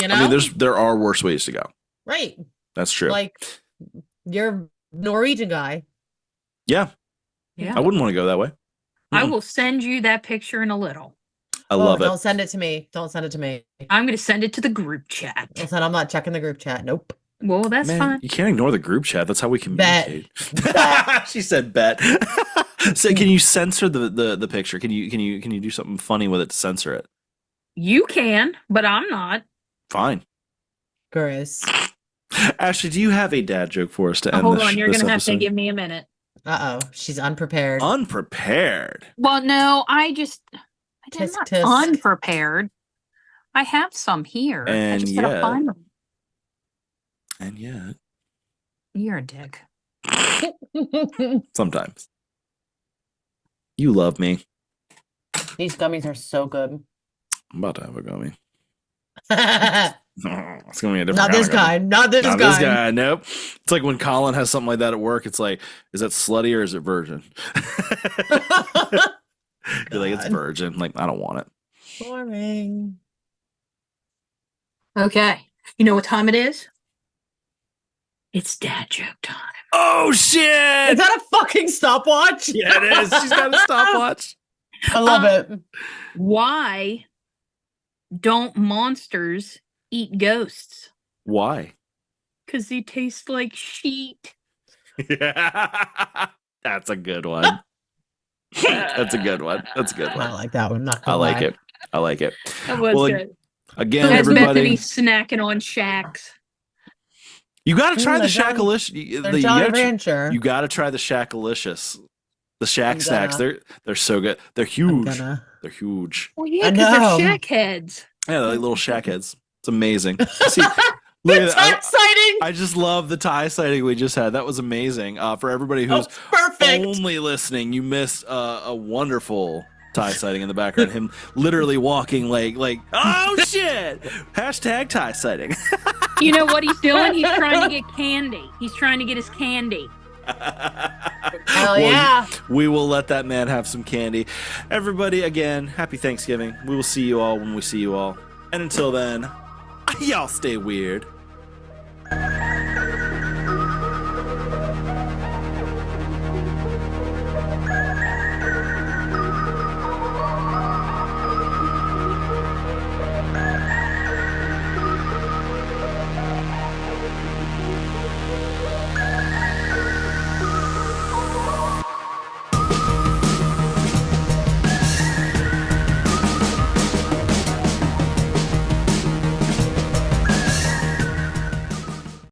I mean, there are worse ways to go. right. That's true. Like you're Norwegian guy. Yeah, Yeah. I wouldn't want to go that way. I will send you that picture in a little. I love Don't it. send it to me. Don't send it to me. I'm going to send it to the group chat. Listen, I'm not checking the group chat. Nope. Well, that's Man, fine. you can't ignore the group chat. That's how we Bet. communicate. She said bet. So can you censor the picture? Can you do something funny with it to censor it? You can, but I'm not. Fine. Gross. Ashley, do you have a dad joke for us to end Hold this on, you're this going to have to episode? give me a minute. Uh-oh. She's unprepared. Unprepared. Well, no, I'm Tisk, not tisk. unprepared. I have some here. I And just gotta yet- find them. And yet, You're a dick. sometimes. You love me. These gummies are so good. I'm about to have a gummy. Not It's gonna be a different this kind of gummy. guy. Not this Not guy. this guy. Nope. It's like when Colin has something like that at work. It's like, is that slutty or is it virgin? You're like, it's God. virgin. Like, I don't want it. Boring. Okay. You know what time it is? It's dad joke time. Oh Is shit! that a fucking stopwatch? Yeah, it is. She's got a stopwatch. I love it. Why don't monsters eat ghosts? Why? Because they taste like sheet. Yeah. That's a good one. That's a good one. That's a good I one. like that one. Not I gonna like lie. it. I like it. That was Well, good. Again, That's everybody, Bethany snacking on shacks. you got to try the the Jolly- Shackalicious. They're Jolly Rancher. You got to try the Shackalicious. The Shack I'm snacks, gonna. they're so good. They're I'm huge. gonna. They're huge. Well, yeah, I because they're know. shack heads. Yeah, they're like little shack heads. It's amazing. See, look at It's that. exciting. I just love the tie sighting we just had. That was amazing. For everybody Oh, who's perfect. only listening, you missed a wonderful tie sighting in the background. Him literally walking like oh shit. Hashtag tie sighting. You know what he's doing? He's trying to get candy. He's trying to get his candy. Hell Well, yeah. we will let that man have some candy. Everybody, again, happy Thanksgiving. We will see you all when we see you all. And until then, y'all stay weird.